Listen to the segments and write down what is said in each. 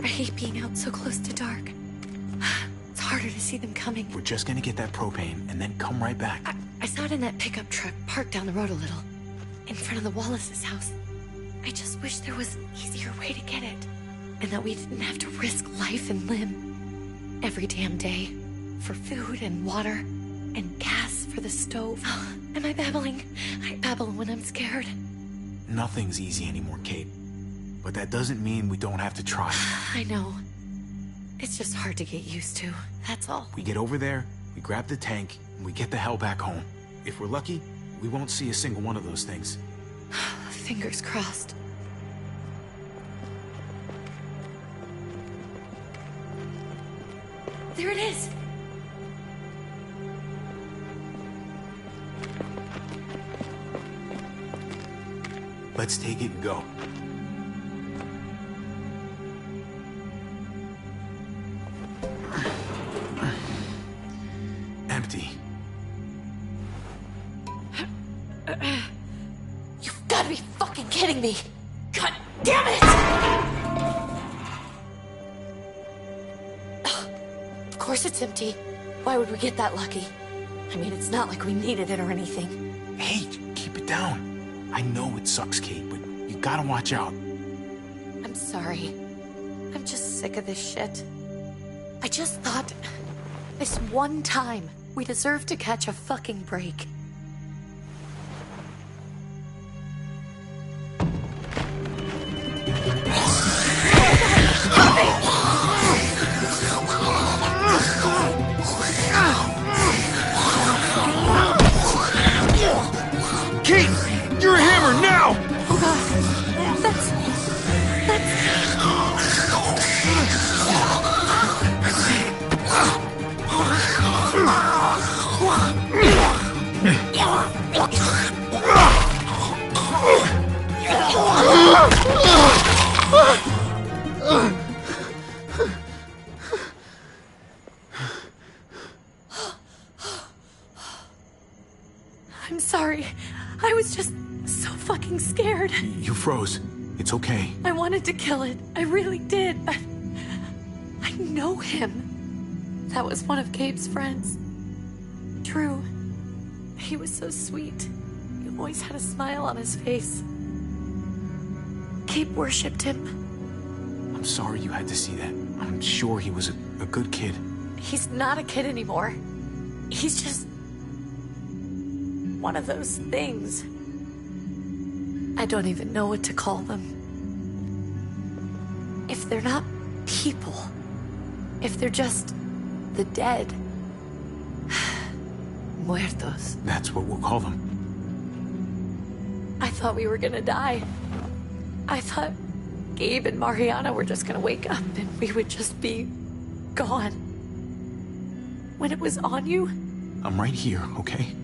I hate being out so close to dark. It's harder to see them coming. We're just gonna get that propane and then come right back. I saw it in that pickup truck parked down the road a little, in front of the Wallace's house. I just wish there was an easier way to get it, and that we didn't have to risk life and limb every damn day for food and water and gas for the stove. Am I babbling? I babble when I'm scared. Nothing's easy anymore, Kate. But that doesn't mean we don't have to try. I know. It's just hard to get used to, that's all. We get over there, we grab the tank, and we get the hell back home. If we're lucky, we won't see a single one of those things. Fingers crossed. There it is! Let's take it and go. Empty. You've got to be fucking kidding me! God damn it! Of course it's empty. Why would we get that lucky? I mean, it's not like we needed it or anything. Hey, keep it down. I know it sucks, Kate, but you gotta watch out. I'm sorry. I'm just sick of this shit. I just thought, this one time, we deserve to catch a fucking break. Kate! You're a hammer now! That's... I'm sorry. I was just so fucking scared. You froze. It's okay. I wanted to kill it. I really did. I know him. That was one of Gabe's friends. Drew. He was so sweet. He always had a smile on his face. Gabe worshipped him. I'm sorry you had to see that. I'm sure he was a good kid. He's not a kid anymore. He's just... one of those things. I don't even know what to call them. If they're not people, if they're just the dead, muertos. That's what we'll call them. I thought we were gonna die. I thought Gabe and Mariana were just gonna wake up and we would just be gone. When it was on you, I'm right here, okay?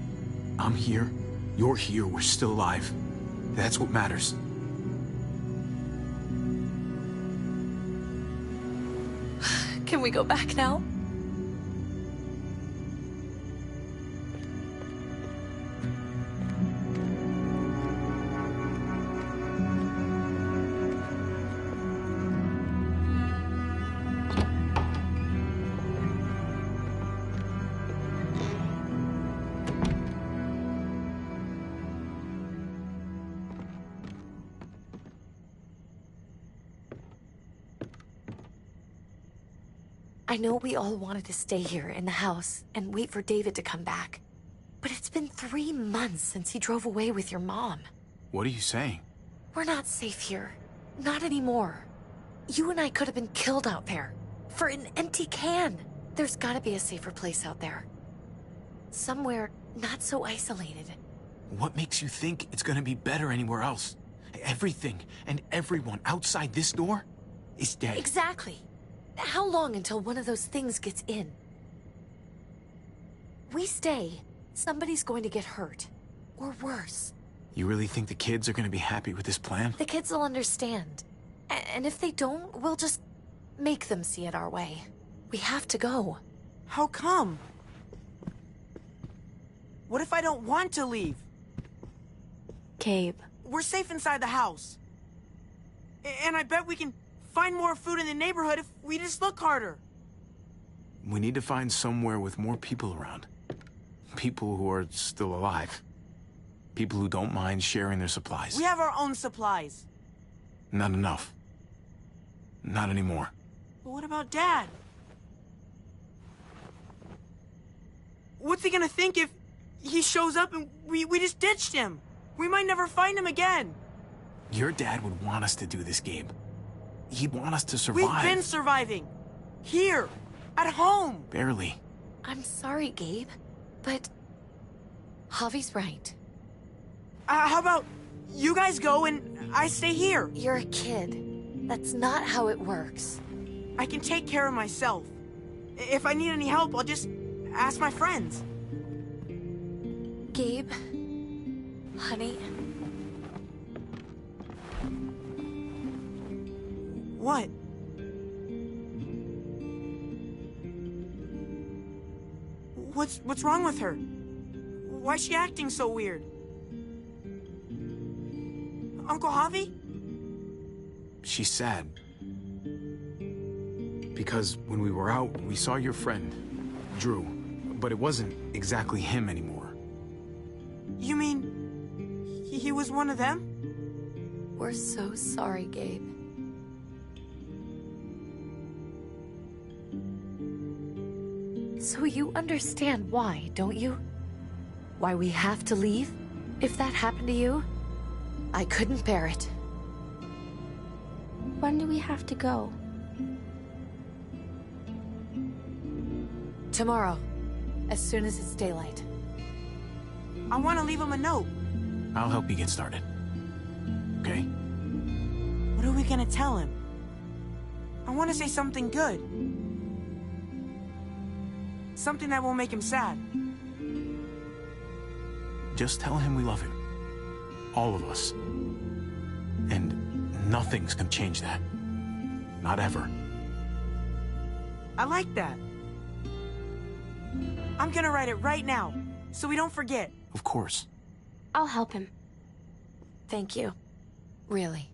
I'm here. You're here. We're still alive. That's what matters. can we go back now? I know we all wanted to stay here in the house and wait for David to come back. But it's been 3 months since he drove away with your mom. What are you saying? We're not safe here. Not anymore. You and I could have been killed out there. For an empty can. There's gotta be a safer place out there. Somewhere not so isolated. What makes you think it's gonna be better anywhere else? Everything and everyone outside this door is dead. Exactly. How long until one of those things gets in? We stay, somebody's going to get hurt. Or worse. You really think the kids are gonna be happy with this plan? The kids will understand. And if they don't, we'll just make them see it our way. We have to go. How come? What if I don't want to leave? Gabe. We're safe inside the house. And I bet we can find more food in the neighborhood if we just look harder. We need to find somewhere with more people around. People who are still alive. People who don't mind sharing their supplies. We have our own supplies. Not enough. Not anymore. But what about Dad? What's he gonna think if he shows up and we just ditched him? We might never find him again. Your dad would want us to do this, Gabe. He'd want us to survive. We've been surviving. Here. At home. Barely. I'm sorry, Gabe, but Javi's right. How about you guys go and I stay here? You're a kid. That's not how it works. I can take care of myself. If I need any help, I'll just ask my friends. Gabe, honey, What? What's wrong with her? Why's she acting so weird? Uncle Javi? She's sad. Because when we were out, we saw your friend, Drew. But it wasn't exactly him anymore. You mean he was one of them? we're so sorry, Gabe. So you understand why, don't you? Why we have to leave? If that happened to you, I couldn't bear it. When do we have to go? Tomorrow, as soon as it's daylight. I want to leave him a note. I'll help you get started. Okay? What are we gonna tell him? I want to say something good. Something that won't make him sad. Just tell him we love him. All of us. And nothing's gonna change that. Not ever. I like that. I'm gonna write it right now, so we don't forget. Of course. I'll help him. Thank you. Really.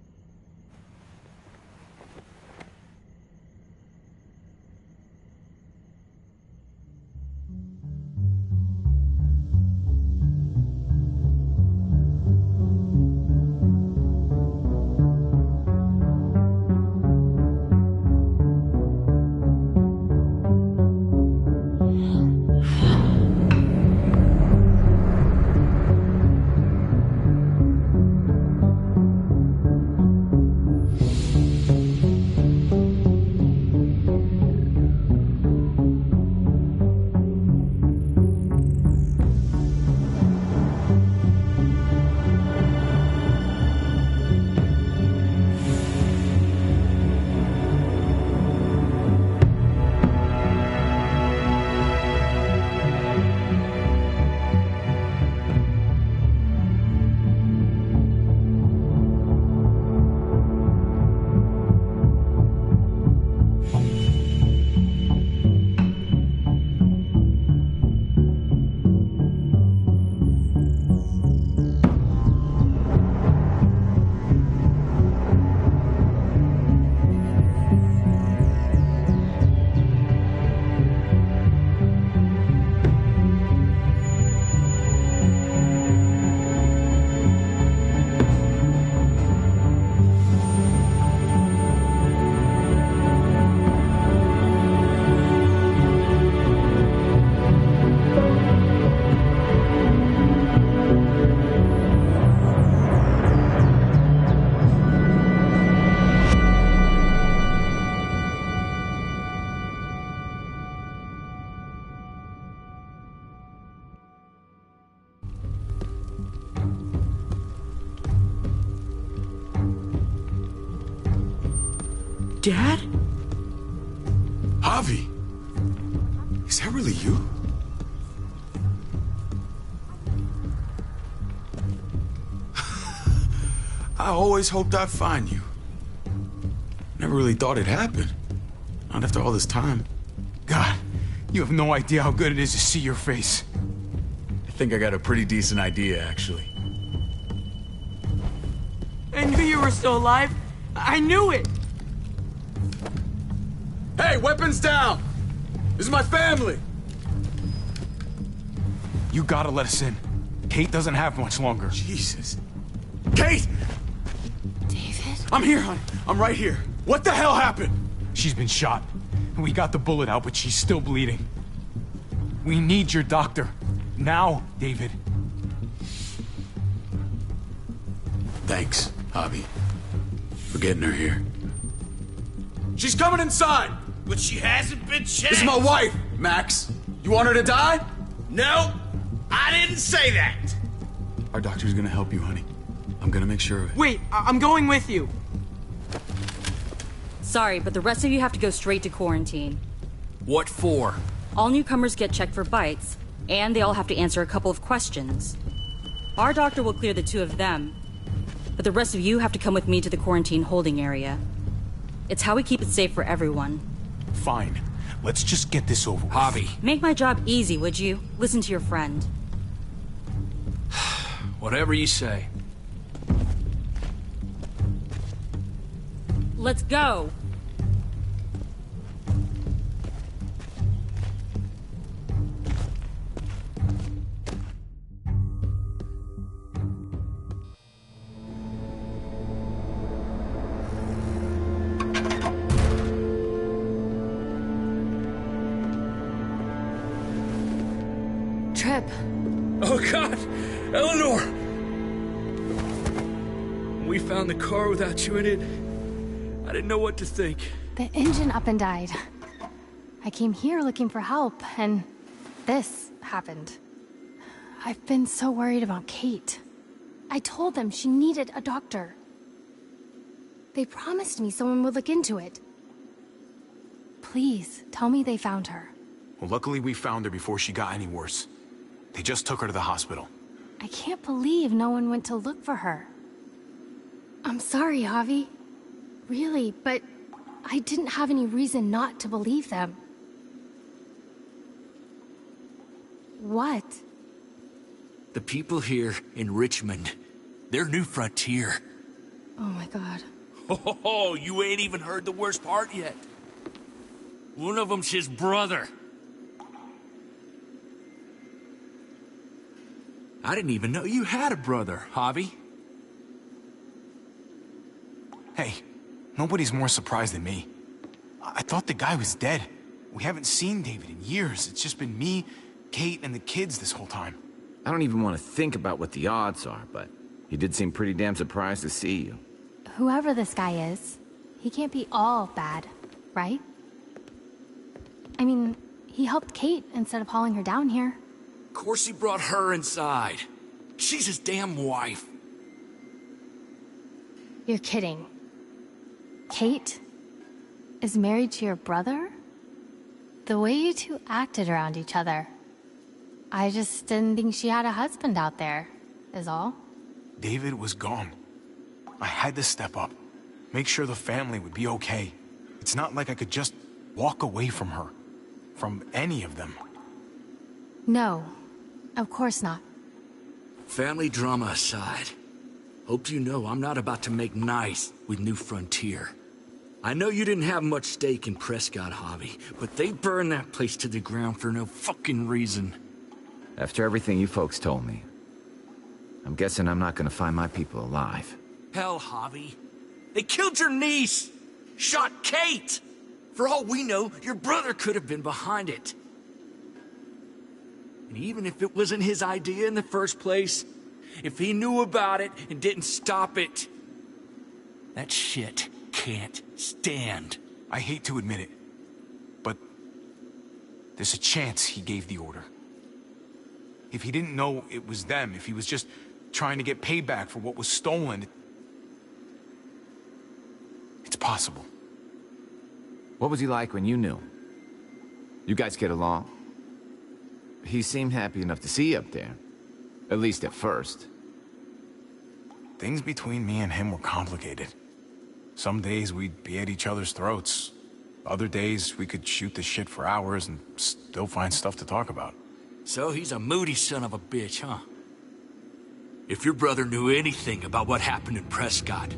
Dad? Javi! Is that really you? I always hoped I'd find you. Never really thought it'd happen. Not after all this time. God, you have no idea how good it is to see your face. I think I got a pretty decent idea, actually. I knew you were still alive. I knew it. Hey, weapons down! This is my family! You gotta let us in. Kate doesn't have much longer. Jesus. Kate! David? I'm here, honey. I'm right here. What the hell happened? She's been shot. We got the bullet out, but she's still bleeding. We need your doctor. Now, David. Thanks, Javi, for getting her here. She's coming inside! But she hasn't been checked. This is my wife, Max. You want her to die? No, I didn't say that. Our doctor's gonna help you, honey. I'm gonna make sure of it. Wait, I'm going with you. Sorry, but the rest of you have to go straight to quarantine. What for? All newcomers get checked for bites, and they all have to answer a couple of questions. Our doctor will clear the two of them, but the rest of you have to come with me to the quarantine holding area. It's how we keep it safe for everyone. Fine. Let's just get this over with. Javi. Make my job easy, would you? Listen to your friend. Whatever you say. Let's go! Trip. Oh, God! Eleanor! When we found the car without you in it, I didn't know what to think. The engine up and died. I came here looking for help, and this happened. I've been so worried about Kate. I told them she needed a doctor. They promised me someone would look into it. Please, tell me they found her. Well, luckily we found her before she got any worse. They just took her to the hospital. I can't believe no one went to look for her. I'm sorry, Javi. Really, but I didn't have any reason not to believe them. What? The people here in Richmond, they're New Frontier. Oh my God. Oh, you ain't even heard the worst part yet. One of them's his brother. I didn't even know you had a brother, Javi. Hey, nobody's more surprised than me. I thought the guy was dead. We haven't seen David in years. It's just been me, Kate, and the kids this whole time. I don't even want to think about what the odds are, but he did seem pretty damn surprised to see you. Whoever this guy is, he can't be all bad, right? I mean, he helped Kate instead of hauling her down here. Of course he brought her inside. She's his damn wife. You're kidding. Kate is married to your brother? The way you two acted around each other. I just didn't think she had a husband out there, is all. David was gone. I had to step up. Make sure the family would be okay. It's not like I could just walk away from her. From any of them. No, of course not. Family drama aside, hope you know I'm not about to make nice with New Frontier. I know you didn't have much stake in Prescott, Javi, but they burned that place to the ground for no fucking reason. After everything you folks told me, I'm guessing I'm not gonna find my people alive. Hell, Javi. They killed your niece! Shot Kate! For all we know, your brother could have been behind it. And even if it wasn't his idea in the first place, if he knew about it and didn't stop it, that shit can't stand. I hate to admit it, but there's a chance he gave the order. If he didn't know it was them, if he was just trying to get payback for what was stolen, it's possible. What was he like when you knew him? You guys get along? He seemed happy enough to see you up there. At least at first. Things between me and him were complicated. Some days we'd be at each other's throats. Other days we could shoot the shit for hours and still find stuff to talk about. So he's a moody son of a bitch, huh? If your brother knew anything about what happened in Prescott,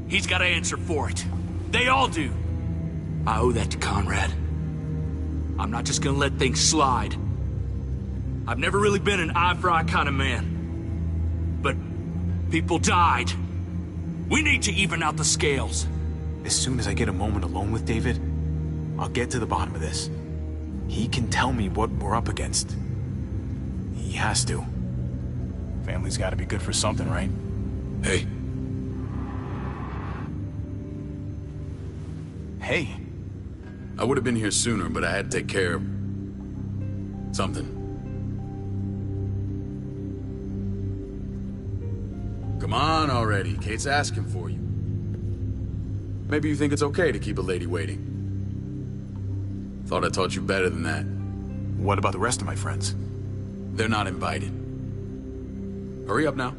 he's got to answer for it. They all do. I owe that to Conrad. I'm not just gonna let things slide. I've never really been an eye-for-eye kind of man. But people died. We need to even out the scales. As soon as I get a moment alone with David, I'll get to the bottom of this. He can tell me what we're up against. He has to. Family's gotta be good for something, right? Hey. Hey. I would have been here sooner, but I had to take care of... something. Come on already. Kate's asking for you. Maybe you think it's okay to keep a lady waiting. Thought I taught you better than that. What about the rest of my friends? They're not invited. Hurry up now.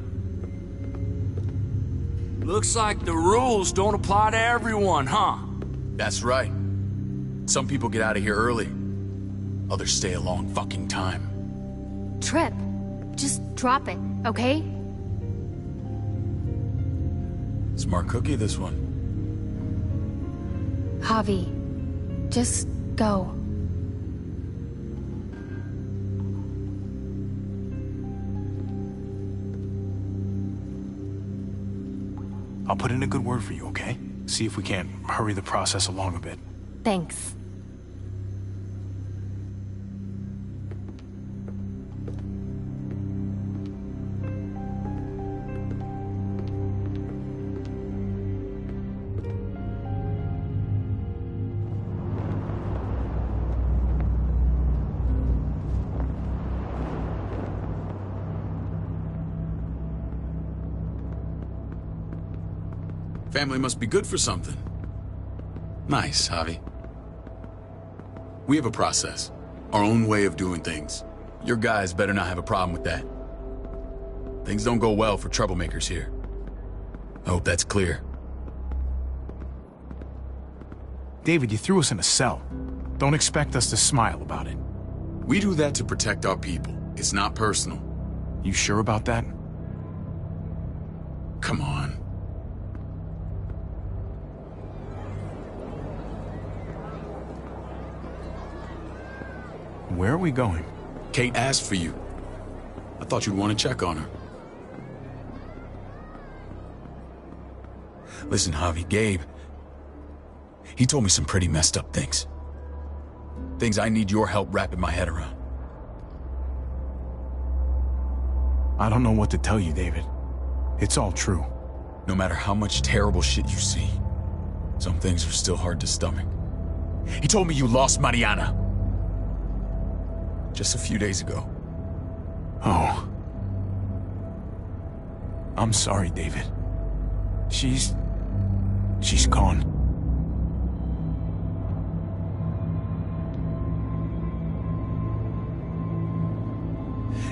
Looks like the rules don't apply to everyone, huh? That's right. Some people get out of here early. Others stay a long fucking time. Trip, just drop it, okay? Smart cookie, this one. Javi, just go. I'll put in a good word for you, okay? See if we can't hurry the process along a bit. Thanks. Family must be good for something. Nice, Javi. We have a process. Our own way of doing things. Your guys better not have a problem with that. Things don't go well for troublemakers here. I hope that's clear. David, you threw us in a cell. Don't expect us to smile about it. We do that to protect our people. It's not personal. You sure about that? Come on. Where are we going? Kate asked for you. I thought you'd want to check on her. Listen, Javi, Gabe... he told me some pretty messed up things. Things I need your help wrapping my head around. I don't know what to tell you, David. It's all true. No matter how much terrible shit you see, some things are still hard to stomach. He told me you lost Mariana. Just a few days ago. Oh. I'm sorry, David. She's gone.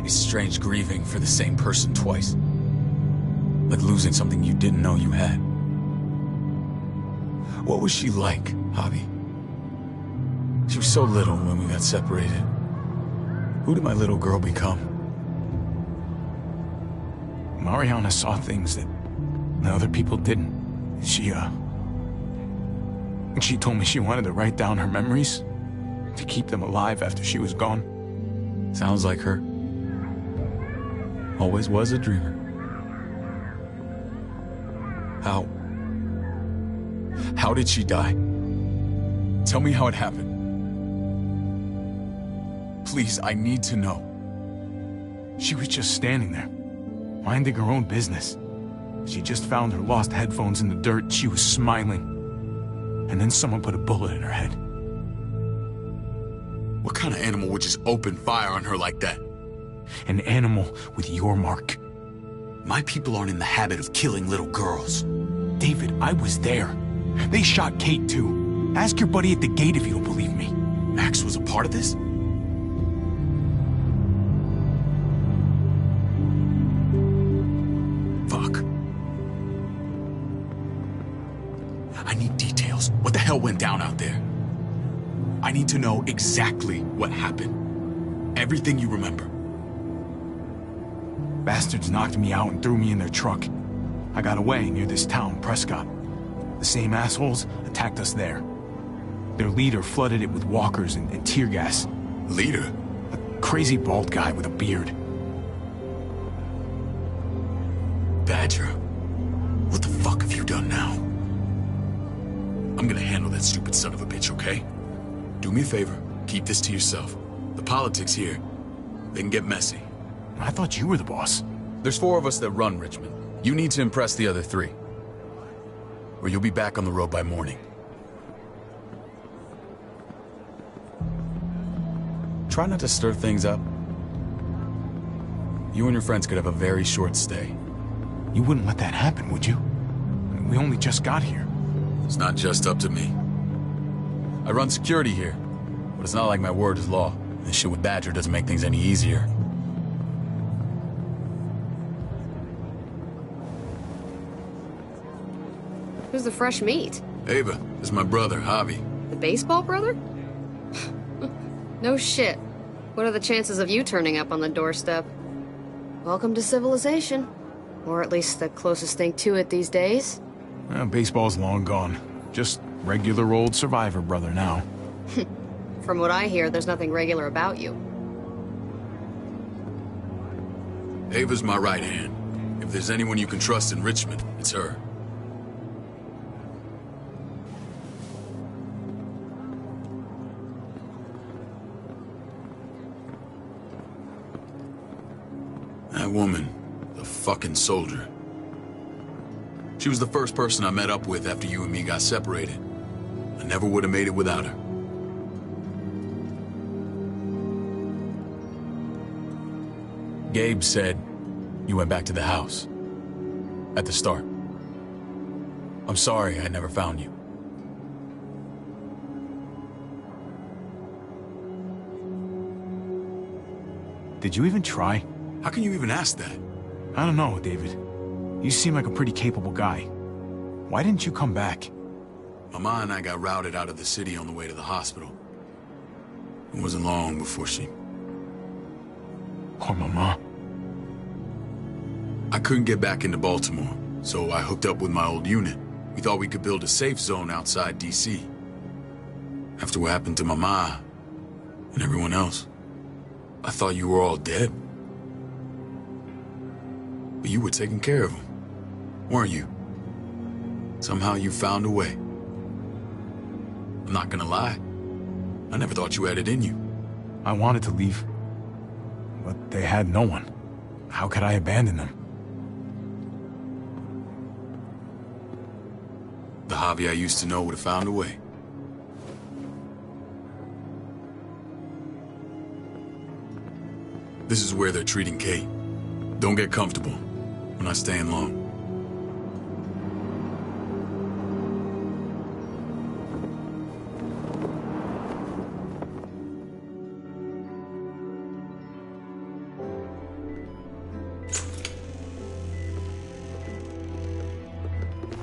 It's strange grieving for the same person twice. Like losing something you didn't know you had. What was she like, Javi? She was so little when we got separated. Who did my little girl become? Mariana saw things that other people didn't. She told me she wanted to write down her memories to keep them alive after she was gone. Sounds like her. Always was a dreamer. How did she die? Tell me how it happened. Please, I need to know. She was just standing there, minding her own business. She just found her lost headphones in the dirt. She was smiling. And then someone put a bullet in her head. What kind of animal would just open fire on her like that? An animal with your mark. My people aren't in the habit of killing little girls. David, I was there. They shot Kate too. Ask your buddy at the gate if you don't believe me. Max was a part of this? Fuck. I need details. What the hell went down out there? I need to know exactly what happened. Everything you remember. Bastards knocked me out and threw me in their truck. I got away near this town, Prescott. The same assholes attacked us there. Their leader flooded it with walkers and tear gas. Leader? A crazy bald guy with a beard. Badger, what the fuck have you done now? I'm gonna handle that stupid son of a bitch, okay? Do me a favor, keep this to yourself. The politics here, they can get messy. I thought you were the boss. There's 4 of us that run Richmond. You need to impress the other 3. Or you'll be back on the road by morning. Try not to stir things up. You and your friends could have a very short stay. You wouldn't let that happen, would you? We only just got here. It's not just up to me. I run security here, but it's not like my word is law. This shit with Badger doesn't make things any easier. Who's the fresh meat? Ava, this is my brother, Javi. The baseball brother? No shit. What are the chances of you turning up on the doorstep? Welcome to civilization. Or at least the closest thing to it these days. Baseball's long gone. Just regular old survivor brother now. From what I hear, there's nothing regular about you. Ava's my right hand. If there's anyone you can trust in Richmond, it's her. That woman, the fucking soldier. She was the first person I met up with after you and me got separated. I never would have made it without her. Gabe said you went back to the house. At the start. I'm sorry I never found you. Did you even try? How can you even ask that? I don't know, David. You seem like a pretty capable guy. Why didn't you come back? Mama and I got routed out of the city on the way to the hospital. It wasn't long before she... Poor Mama. I couldn't get back into Baltimore, so I hooked up with my old unit. We thought we could build a safe zone outside D.C. After what happened to Mama and everyone else, I thought you were all dead. But you were taking care of them, weren't you? Somehow you found a way. I'm not gonna lie. I never thought you had it in you. I wanted to leave, but they had no one. How could I abandon them? The Javi I used to know would have found a way. This is where they're treating Kate. Don't get comfortable. We're not staying long.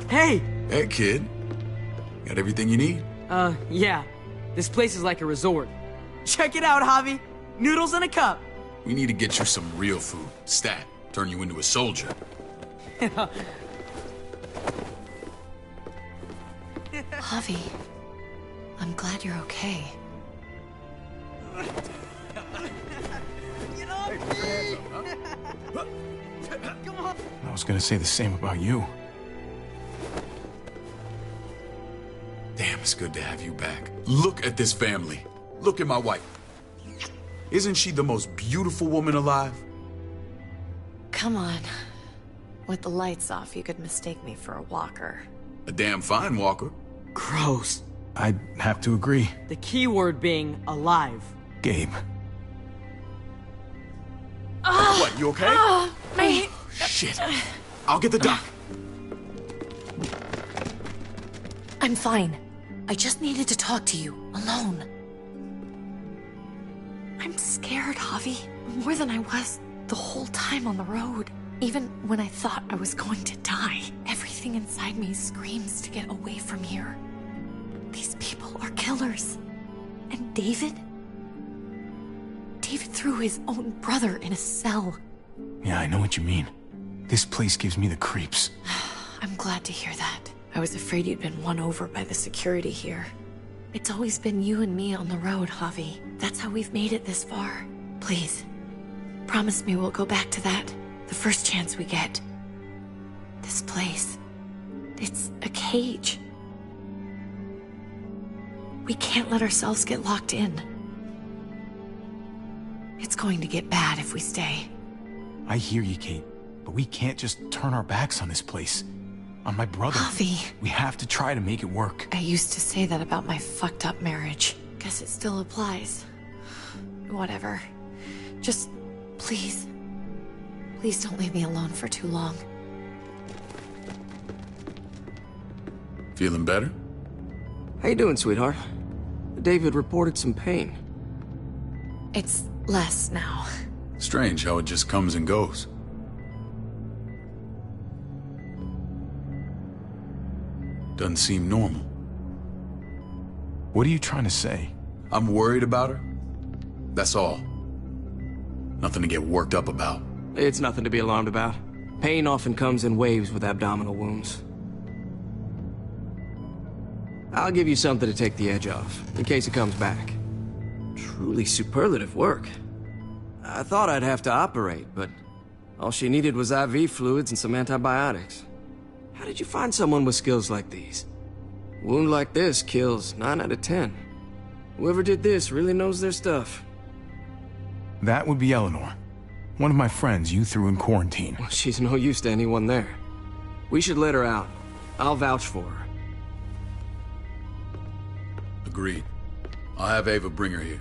Hey! Hey, kid. Got everything you need? Yeah. This place is like a resort. Check it out, Javi. Noodles in a cup. We need to get you some real food. Stat. Turn you into a soldier. Javi, I'm glad you're okay. I was gonna say the same about you. Damn, it's good to have you back. Look at this family. Look at my wife. Isn't she the most beautiful woman alive? Come on. With the lights off, you could mistake me for a walker. A damn fine walker. Gross. I'd have to agree. The key word being alive. Gabe. What, you okay? My... Shit. I'll get the doc. I'm fine. I just needed to talk to you, alone. I'm scared, Javi. More than I was the whole time on the road. Even when I thought I was going to die, everything inside me screams to get away from here. These people are killers. And David? David threw his own brother in a cell. Yeah, I know what you mean. This place gives me the creeps. I'm glad to hear that. I was afraid you'd been won over by the security here. It's always been you and me on the road, Javi. That's how we've made it this far. Please, promise me we'll go back to that the first chance we get. This place, it's a cage. We can't let ourselves get locked in. It's going to get bad if we stay. I hear you, Kate, but we can't just turn our backs on this place. On my brother. Javi. We have to try to make it work. I used to say that about my fucked up marriage. Guess it still applies. Whatever. Just, please. Please don't leave me alone for too long. Feeling better? How you doing, sweetheart? David reported some pain. It's less now. Strange how it just comes and goes. Doesn't seem normal. What are you trying to say? I'm worried about her. That's all. Nothing to get worked up about. It's nothing to be alarmed about. Pain often comes in waves with abdominal wounds. I'll give you something to take the edge off, in case it comes back. Truly superlative work. I thought I'd have to operate, but all she needed was IV fluids and some antibiotics. How did you find someone with skills like these? A wound like this kills 9 out of 10. Whoever did this really knows their stuff. That would be Eleanor. One of my friends you threw in quarantine. Well, she's no use to anyone there. We should let her out. I'll vouch for her. Agreed. I'll have Ava bring her here.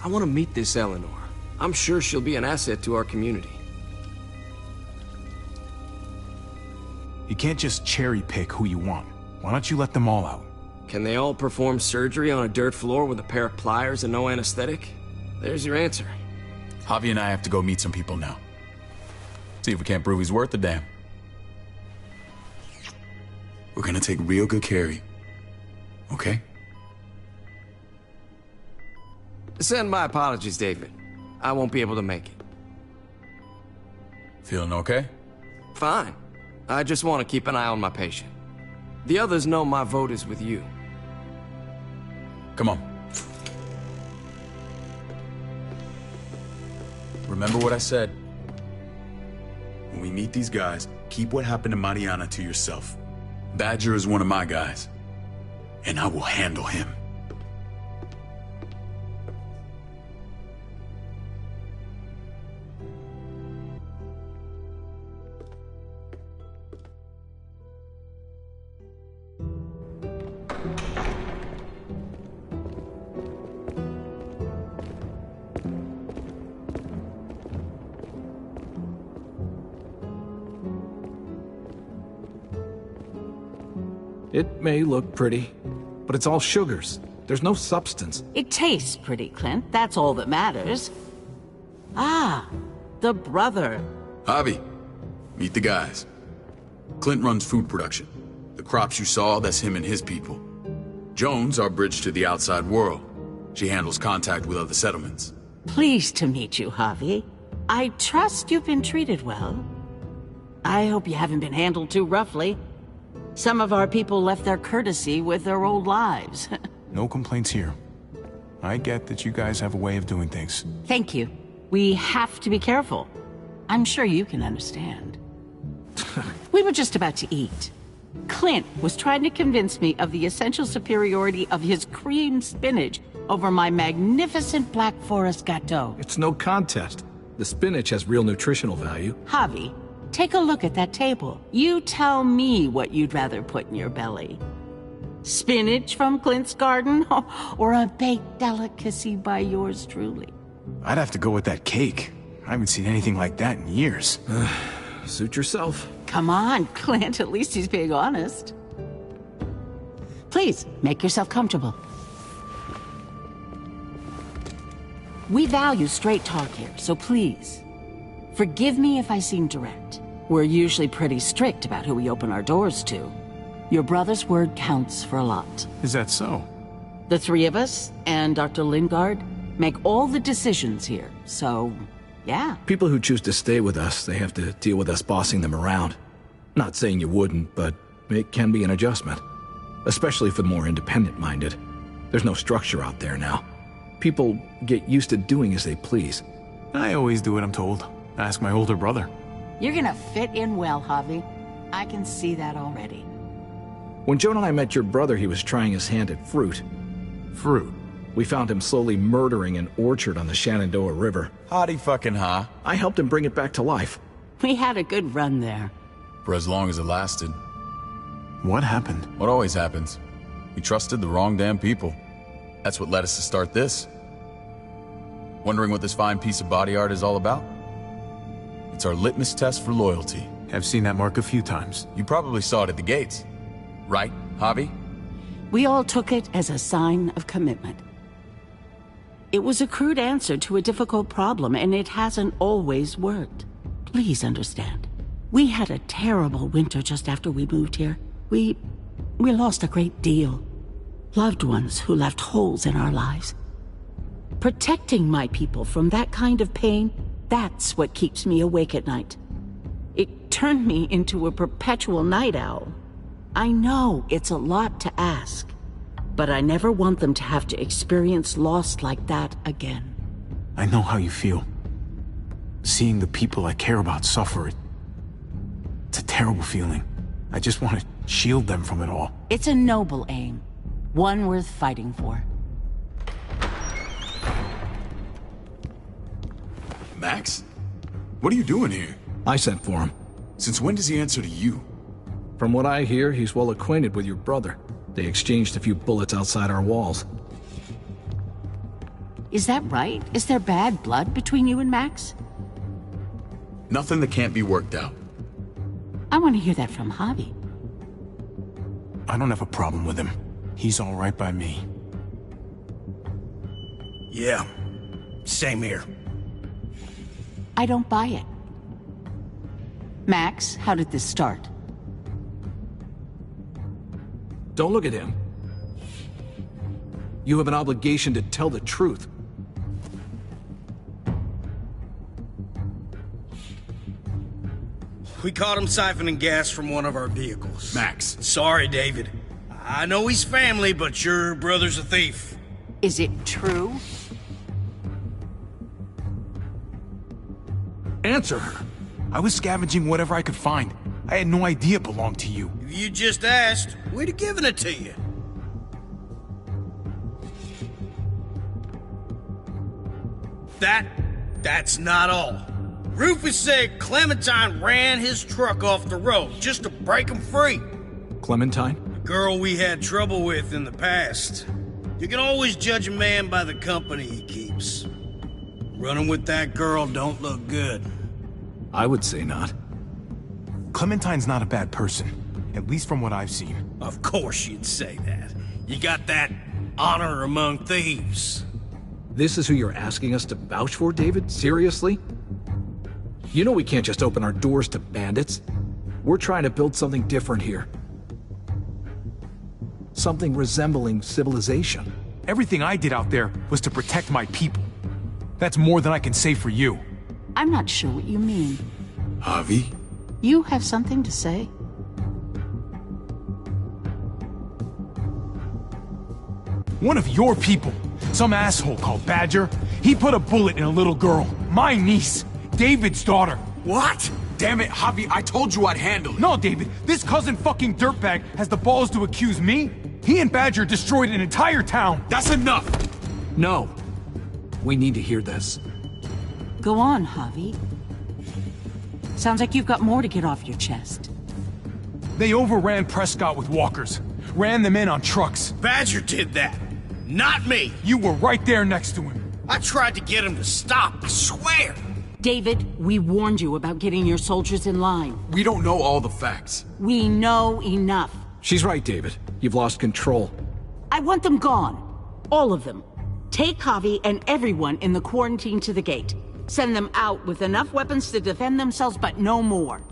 I want to meet this Eleanor. I'm sure she'll be an asset to our community. You can't just cherry pick who you want. Why don't you let them all out? Can they all perform surgery on a dirt floor with a pair of pliers and no anesthetic? There's your answer. Javi and I have to go meet some people now. See if we can't prove he's worth the damn. We're gonna take real good care of you. Okay? Send my apologies, David. I won't be able to make it. Feeling okay? Fine. I just want to keep an eye on my patient. The others know my vote is with you. Come on. Remember what I said. When we meet these guys, keep what happened to Mariana to yourself. Badger is one of my guys, and I will handle him. It may look pretty, but it's all sugars. There's no substance. It tastes pretty, Clint. That's all that matters. Ah, the brother. Javi, meet the guys. Clint runs food production. The crops you saw, that's him and his people. Jones, our bridge to the outside world. She handles contact with other settlements. Pleased to meet you, Javi. I trust you've been treated well. I hope you haven't been handled too roughly. Some of our people left their courtesy with their old lives. No complaints here. I get that you guys have a way of doing things. Thank you. We have to be careful. I'm sure you can understand. We were just about to eat. Clint was trying to convince me of the essential superiority of his cream spinach over my magnificent Black Forest gâteau. It's no contest. The spinach has real nutritional value. Javi, take a look at that table. You tell me what you'd rather put in your belly. Spinach from Clint's garden, or a baked delicacy by yours truly? I'd have to go with that cake. I haven't seen anything like that in years. Suit yourself. Come on, Clint, at least he's being honest. Please, make yourself comfortable. We value straight talk here, so please, forgive me if I seem direct. We're usually pretty strict about who we open our doors to. Your brother's word counts for a lot. Is that so? The three of us and Dr. Lingard make all the decisions here, so yeah. People who choose to stay with us, they have to deal with us bossing them around. Not saying you wouldn't, but it can be an adjustment. Especially for the more independent-minded. There's no structure out there now. People get used to doing as they please. I always do what I'm told. Ask my older brother. You're gonna fit in well, Javi. I can see that already. When Joan and I met your brother, he was trying his hand at fruit. Fruit? We found him slowly murdering an orchard on the Shenandoah River. Howdy fucking ha. I helped him bring it back to life. We had a good run there. For as long as it lasted. What happened? What always happens. We trusted the wrong damn people. That's what led us to start this. Wondering what this fine piece of body art is all about? It's our litmus test for loyalty. I've seen that mark a few times. You probably saw it at the gates. Right, Javi? We all took it as a sign of commitment. It was a crude answer to a difficult problem, and it hasn't always worked. Please understand. We had a terrible winter just after we moved here. We lost a great deal. Loved ones who left holes in our lives. Protecting my people from that kind of pain, that's what keeps me awake at night. It turned me into a perpetual night owl. I know it's a lot to ask, but I never want them to have to experience loss like that again. I know how you feel. Seeing the people I care about suffer, it's a terrible feeling. I just want to shield them from it all. It's a noble aim, one worth fighting for. Max? What are you doing here? I sent for him. Since when does he answer to you? From what I hear, he's well acquainted with your brother. They exchanged a few bullets outside our walls. Is that right? Is there bad blood between you and Max? Nothing that can't be worked out. I want to hear that from Javi. I don't have a problem with him. He's all right by me. Yeah, same here. I don't buy it. Max, how did this start? Don't look at him. You have an obligation to tell the truth. We caught him siphoning gas from one of our vehicles. Max. Sorry, David. I know he's family, but your brother's a thief. Is it true? Answer her. I was scavenging whatever I could find. I had no idea it belonged to you. If you just asked, we'd have given it to you. That's not all. Rufus said Clementine ran his truck off the road just to break him free. Clementine? The girl we had trouble with in the past. You can always judge a man by the company he keeps. Running with that girl don't look good. I would say not. Clementine's not a bad person, at least from what I've seen. Of course you'd say that. You got that honor among thieves. This is who you're asking us to vouch for, David? Seriously? You know we can't just open our doors to bandits. We're trying to build something different here. Something resembling civilization. Everything I did out there was to protect my people. That's more than I can say for you. I'm not sure what you mean. Javi? You have something to say? One of your people, some asshole called Badger, he put a bullet in a little girl, my niece, David's daughter. What? Damn it, Javi, I told you I'd handle it. No, David, this cousin fucking dirtbag has the balls to accuse me? He and Badger destroyed an entire town. That's enough! No. We need to hear this. Go on, Javi. Sounds like you've got more to get off your chest. They overran Prescott with walkers. Ran them in on trucks. Badger did that. Not me. You were right there next to him. I tried to get him to stop, I swear. David, we warned you about getting your soldiers in line. We don't know all the facts. We know enough. She's right, David. You've lost control. I want them gone. All of them. Take Javi and everyone in the quarantine to the gate. Send them out with enough weapons to defend themselves, but no more.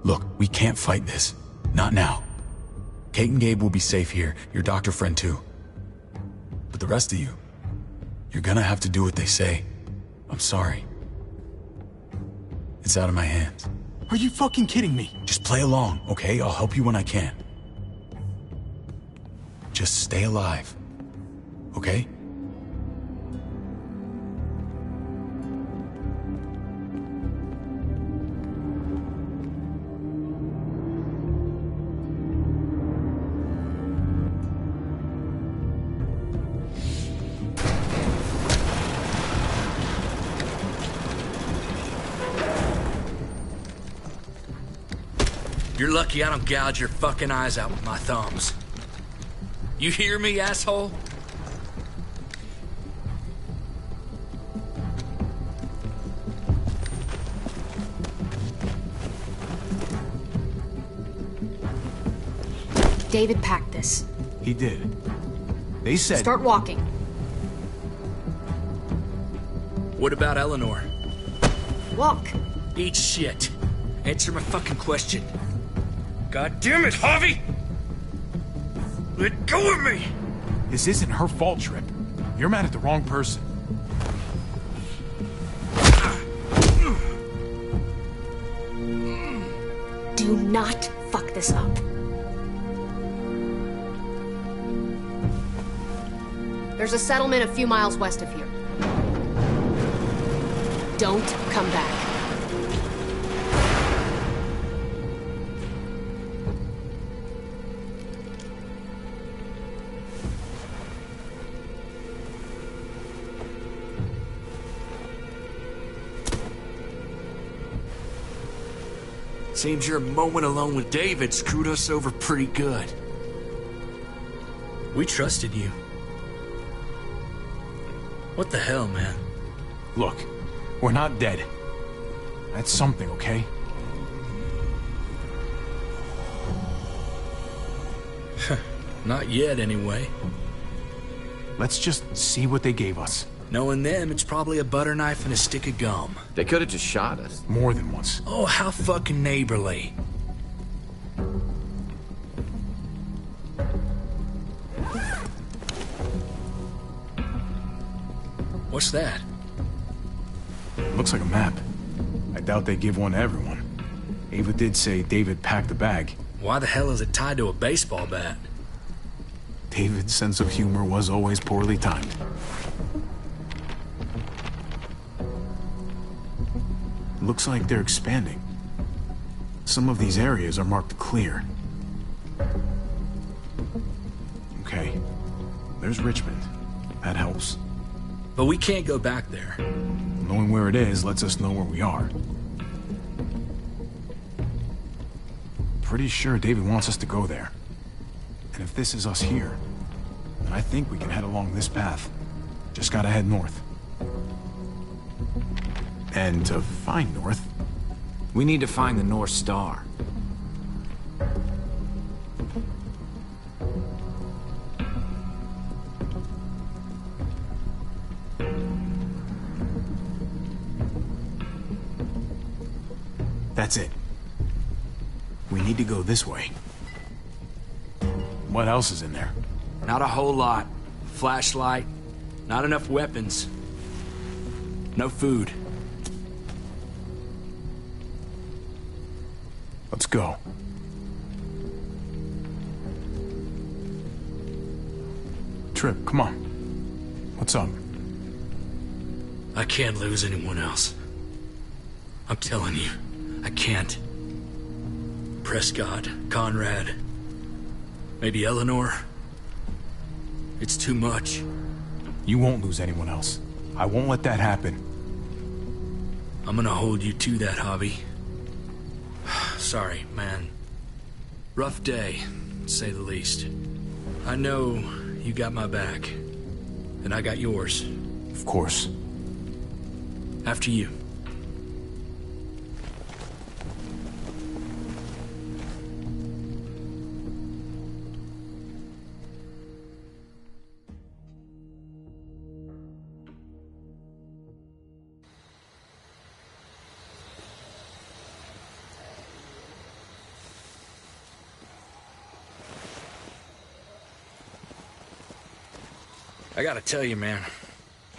Look, we can't fight this. Not now. Kate and Gabe will be safe here, your doctor friend too. But the rest of you, you're gonna have to do what they say. I'm sorry. It's out of my hands. Are you fucking kidding me? Just play along, okay? I'll help you when I can. Just stay alive, okay? You're lucky I don't gouge your fucking eyes out with my thumbs. You hear me, asshole? David packed this. He did. They said... Start walking. What about Eleanor? Walk. Eat shit. Answer my fucking question. God damn it, Javi! Let go of me! This isn't her fault, Trip. You're mad at the wrong person. Do not fuck this up. There's a settlement a few miles west of here. Don't come back. Seems your moment alone with David screwed us over pretty good. We trusted you. What the hell, man? Look, we're not dead. That's something, okay? Not yet, anyway. Let's just see what they gave us. Knowing them, it's probably a butter knife and a stick of gum. They could have just shot us. More than once. Oh, how fucking neighborly. What's that? Looks like a map. I doubt they give one to everyone. Ava did say David packed the bag. Why the hell is it tied to a baseball bat? David's sense of humor was always poorly timed. Looks like they're expanding. Some of these areas are marked clear. Okay. There's Richmond. That helps. But we can't go back there. Knowing where it is lets us know where we are. Pretty sure David wants us to go there. And if this is us here, then I think we can head along this path. Just gotta head north. And to find north, we need to find the North Star. That's it. We need to go this way. What else is in there? Not a whole lot. Flashlight, not enough weapons. No food. Let's go. Trip, come on. What's up? I can't lose anyone else. I'm telling you, I can't. Prescott, Conrad, maybe Eleanor. It's too much. You won't lose anyone else. I won't let that happen. I'm gonna hold you to that, Javi. Sorry, man. Rough day, to say the least. I know you got my back, and I got yours. Of course. After you. I gotta tell you, man,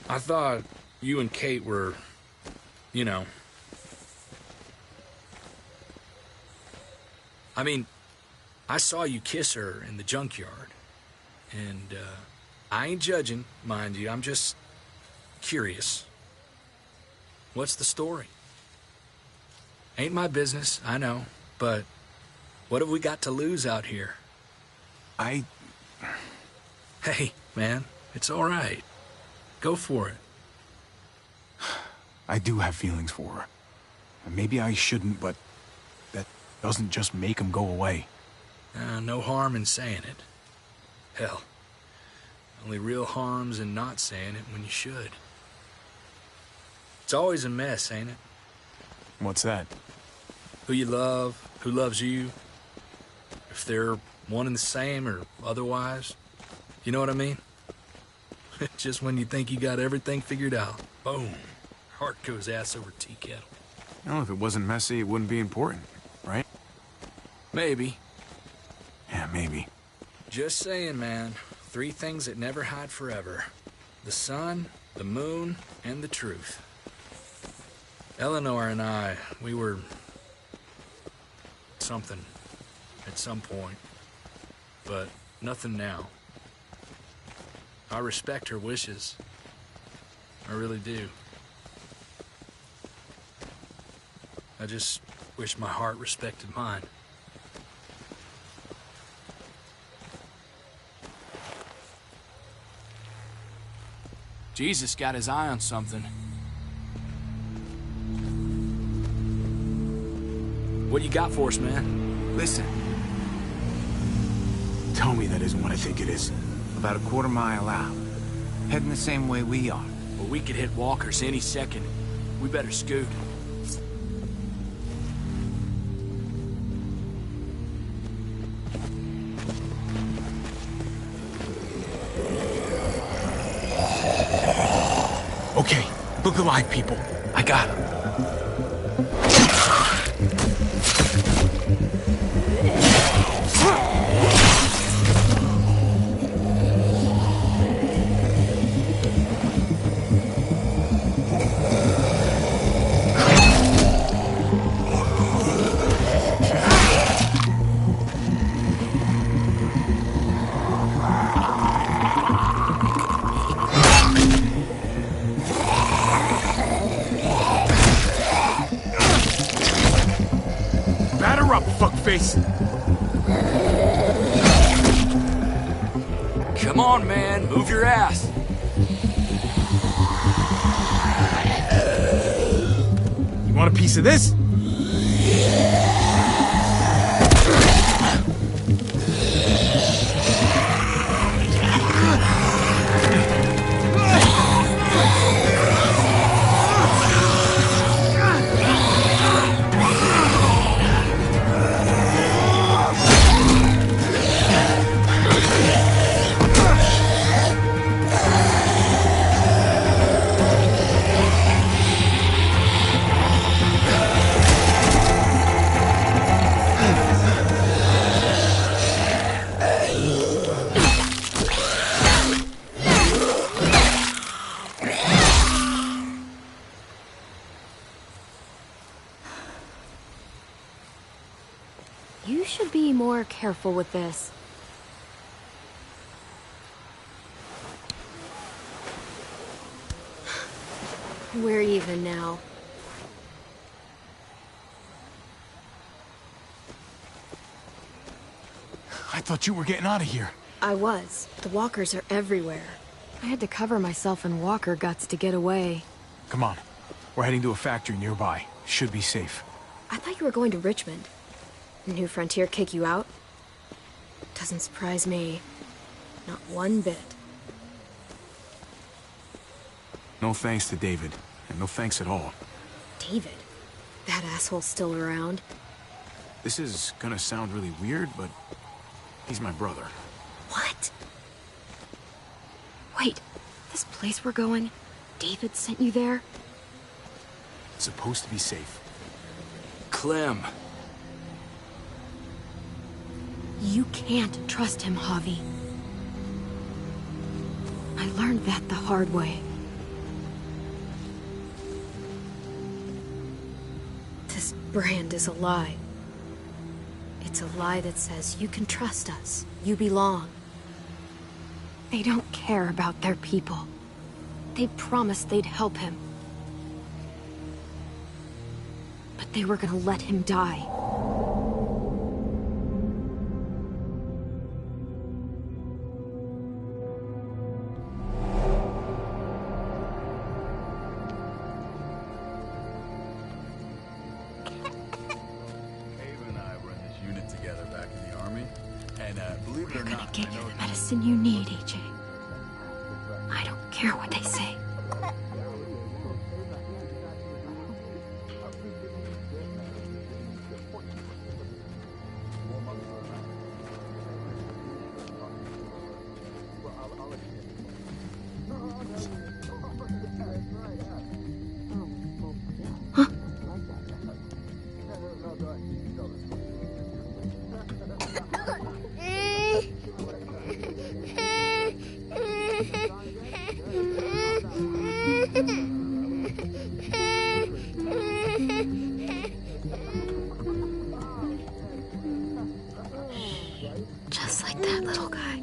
I thought you and Kate were, you know, I mean, I saw you kiss her in the junkyard. And, I ain't judging, mind you. I'm just curious. What's the story? Ain't my business, I know. But what have we got to lose out here? Hey, man, it's all right. Go for it. I do have feelings for her. And maybe I shouldn't, but that doesn't just make them go away. No harm in saying it. Hell, only real harm's in not saying it when you should. It's always a mess, ain't it? What's that? Who you love, who loves you, if they're one and the same or otherwise. You know what I mean? Just when you think you got everything figured out, boom, heart goes ass over tea kettle. Well, if it wasn't messy, it wouldn't be important, right? Maybe. Yeah, maybe. Just saying, man. 3 things that never hide forever. The sun, the moon, and the truth. Eleanor and I, we were... something at some point. But nothing now. I respect her wishes. I really do. I just wish my heart respected mine. Jesus got his eye on something. What you got for us, man? Listen. Tell me that isn't what I think it is. About a quarter mile out. Heading the same way we are. Well, we could hit walkers any second. We better scoot. Okay, look alive, people. I got him. Fuckface. Come on, man. Move your ass. You want a piece of this? You should be more careful with this. We're even now. I thought you were getting out of here. I was. The walkers are everywhere. I had to cover myself in walker guts to get away. Come on. We're heading to a factory nearby. Should be safe. I thought you were going to Richmond. New Frontier kick you out? Doesn't surprise me. Not one bit. No thanks to David. And no thanks at all. David? That asshole's still around? This is gonna sound really weird, but he's my brother. What? Wait, this place we're going, David sent you there? It's supposed to be safe. Clem. You can't trust him, Javi. I learned that the hard way. This brand is a lie. It's It's a lie that says you can trust us. You belong. They don't care about their people. They promised they'd help him. But they were gonna let him die. We're gonna get you the medicine you need, AJ. I don't care what they say. Just like that little guy.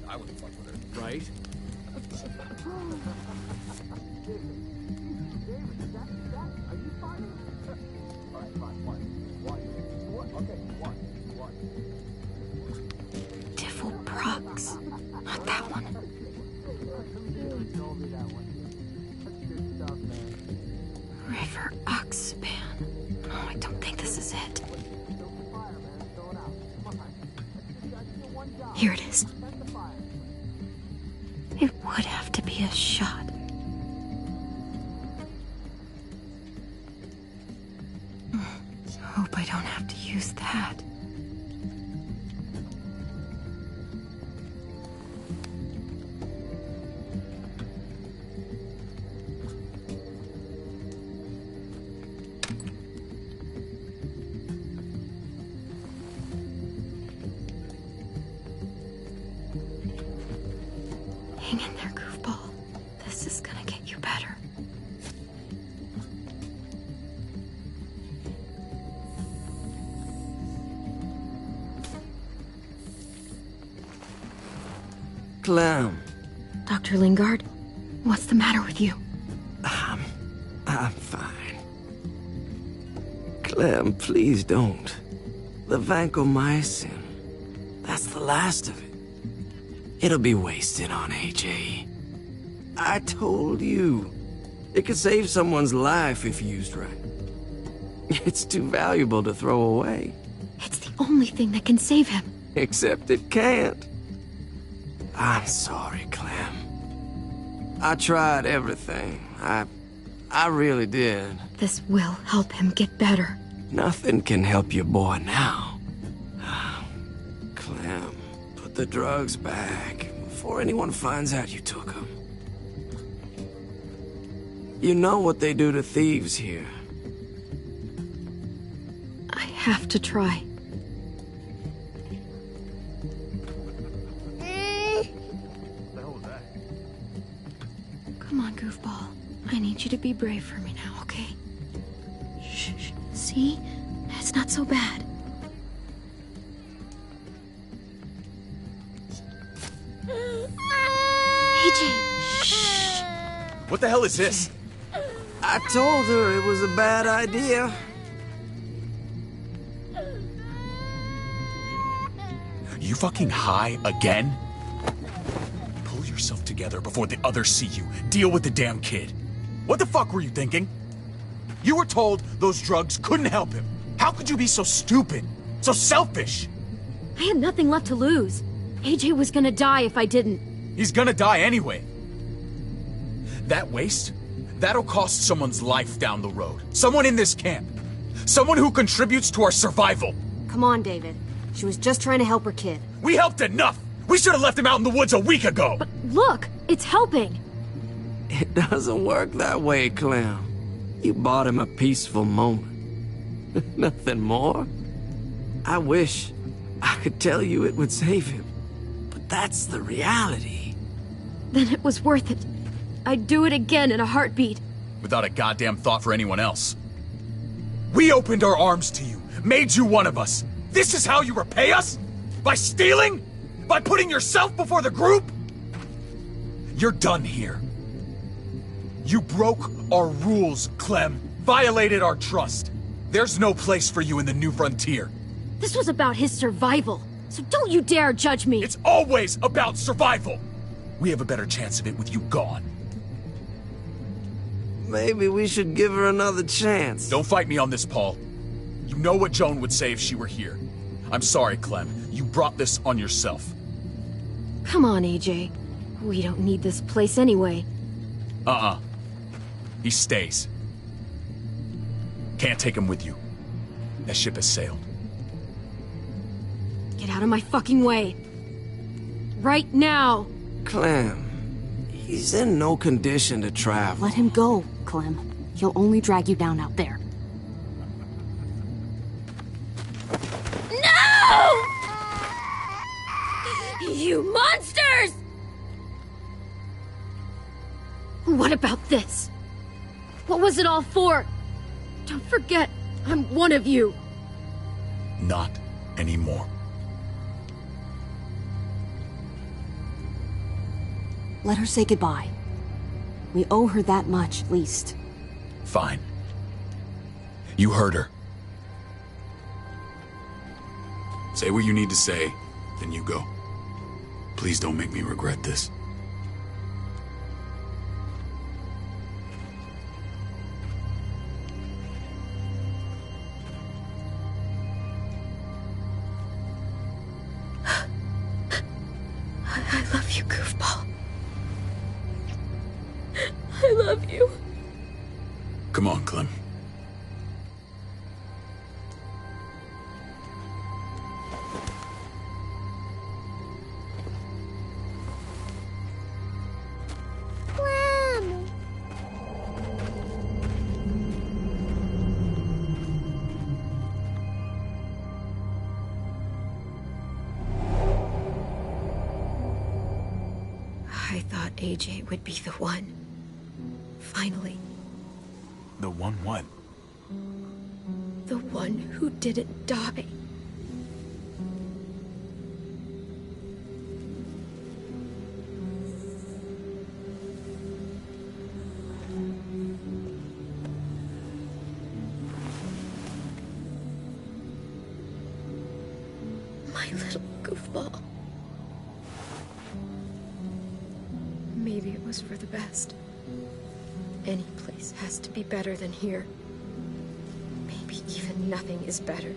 I wouldn't fuck with her. Right? Diffelprox. Not that one. River Oxpan. Oh, I don't think this is it. Here it is. It would have to be a shot. Hope I don't have to use that. Hang in there, goofball. This is gonna get you better. Clem. Dr. Lingard, what's the matter with you? I'm fine. Clem, please don't. The vancomycin. That's the last of it. It'll be wasted on AJ. I told you. It could save someone's life if used right. It's too valuable to throw away. It's the only thing that can save him. Except it can't. I'm sorry, Clem. I tried everything. I really did. This will help him get better. Nothing can help your boy now. Clem, put the drugs back before anyone finds out you took them. You know what they do to thieves here. I have to try. Come on, goofball. I need you to be brave for me now, okay? Shh, shh. See? It's not so bad. AJ, shh. What the hell is this? I told her it was a bad idea. You fucking high again? Pull yourself together before the others see you. Deal with the damn kid. What the fuck were you thinking? You were told those drugs couldn't help him. How could you be so stupid? So selfish? I had nothing left to lose. AJ was gonna die if I didn't. He's gonna die anyway. That waste? That'll cost someone's life down the road. Someone in this camp. Someone who contributes to our survival. Come on, David. She was just trying to help her kid. We helped enough! We should have left him out in the woods a week ago! But look, it's helping. It doesn't work that way, Clem. You bought him a peaceful moment. Nothing more. I wish I could tell you it would save him. But that's the reality. Then it was worth it. I'd do it again in a heartbeat. Without a goddamn thought for anyone else. We opened our arms to you, made you one of us. This is how you repay us? By stealing? By putting yourself before the group? You're done here. You broke our rules, Clem. Violated our trust. There's no place for you in the New Frontier. This was about his survival, so don't you dare judge me. It's always about survival. We have a better chance of it with you gone. Maybe we should give her another chance. Don't fight me on this, Paul. You know what Joan would say if she were here. I'm sorry, Clem. You brought this on yourself. Come on, AJ. We don't need this place anyway. He stays. Can't take him with you. That ship has sailed. Get out of my fucking way. Right now. Clem, he's in no condition to travel. Let him go, Clem. He'll only drag you down out there. No! You monsters! What about this? What was it all for? Don't forget, I'm one of you. Not anymore. Let her say goodbye. We owe her that much, at least. Fine. You heard her. Say what you need to say, then you go. Please don't make me regret this. I love you, goofball. I love you. Come on, Clem. I thought AJ would be the one. Finally. The one what? The one who didn't die. My little goofball. Maybe it was for the best. Any place has to be better than here. Maybe even nothing is better.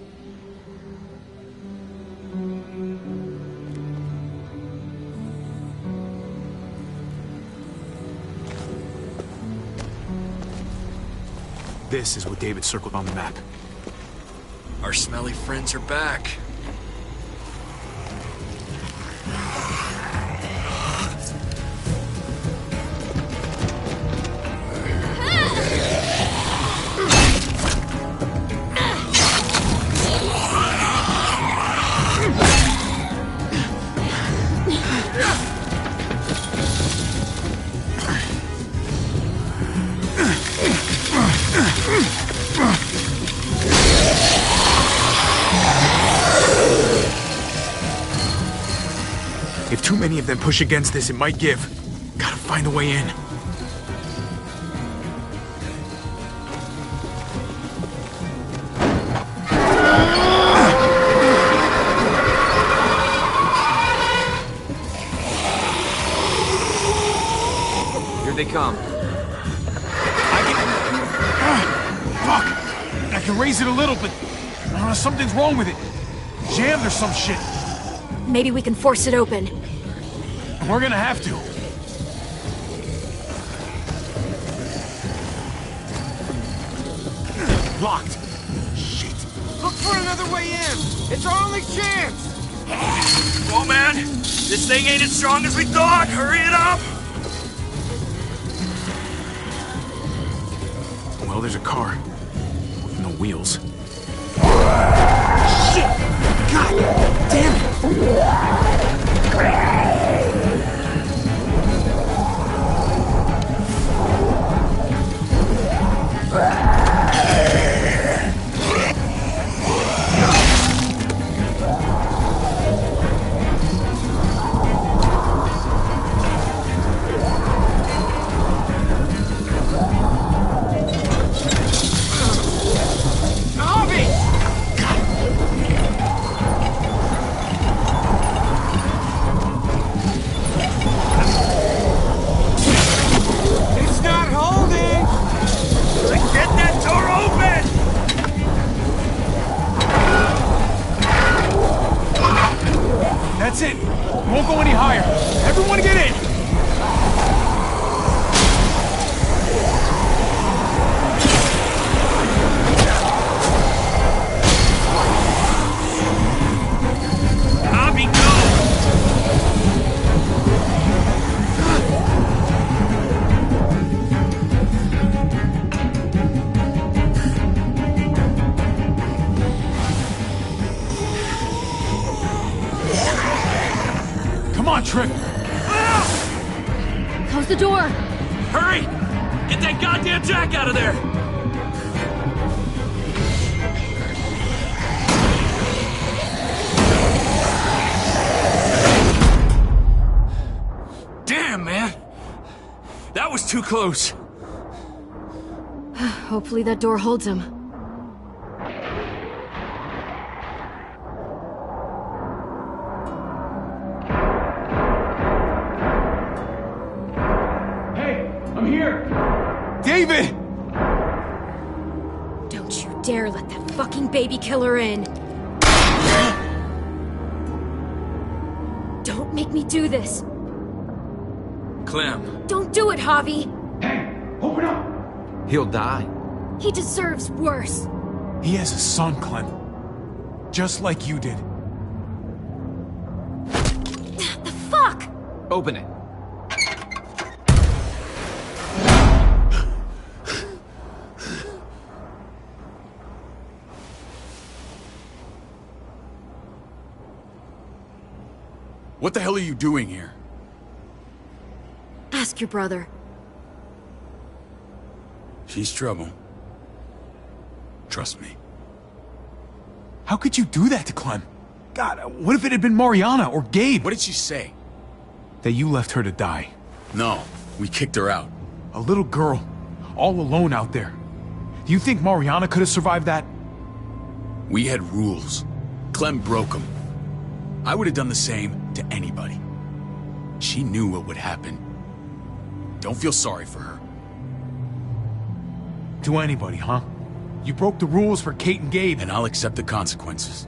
This is what David circled on the map. Our smelly friends are back. If too many of them push against this, it might give. Gotta find a way in. Here they come. Fuck! I can raise it a little, but something's wrong with it. Jammed or some shit. Maybe we can force it open. We're gonna have to. Locked. Shit. Look for another way in. It's our only chance. Whoa, man. This thing ain't as strong as we thought. Hurry it up. Well, there's a car. With no wheels. Shit! God damn it! go any higher. Everyone get in! Javi, go! Come on, Trick! Close the door! Hurry! Get that goddamn Jack out of there! Damn, man! That was too close. Hopefully that door holds him. Hey, I'm here! David! Don't you dare let that fucking baby killer in. Don't make me do this. Clem. Don't do it, Javi. Open up! He'll die. He deserves worse. He has a son, Clem. Just like you did. The fuck? Open it. What the hell are you doing here? Ask your brother. She's trouble. Trust me. How could you do that to Clem? God, what if it had been Mariana or Gabe? What did she say? That you left her to die. No, we kicked her out. A little girl, all alone out there. Do you think Mariana could have survived that? We had rules. Clem broke them. I would have done the same to anybody. She knew what would happen. Don't feel sorry for her. To anybody, huh? You broke the rules for Kate and Gabe. And I'll accept the consequences.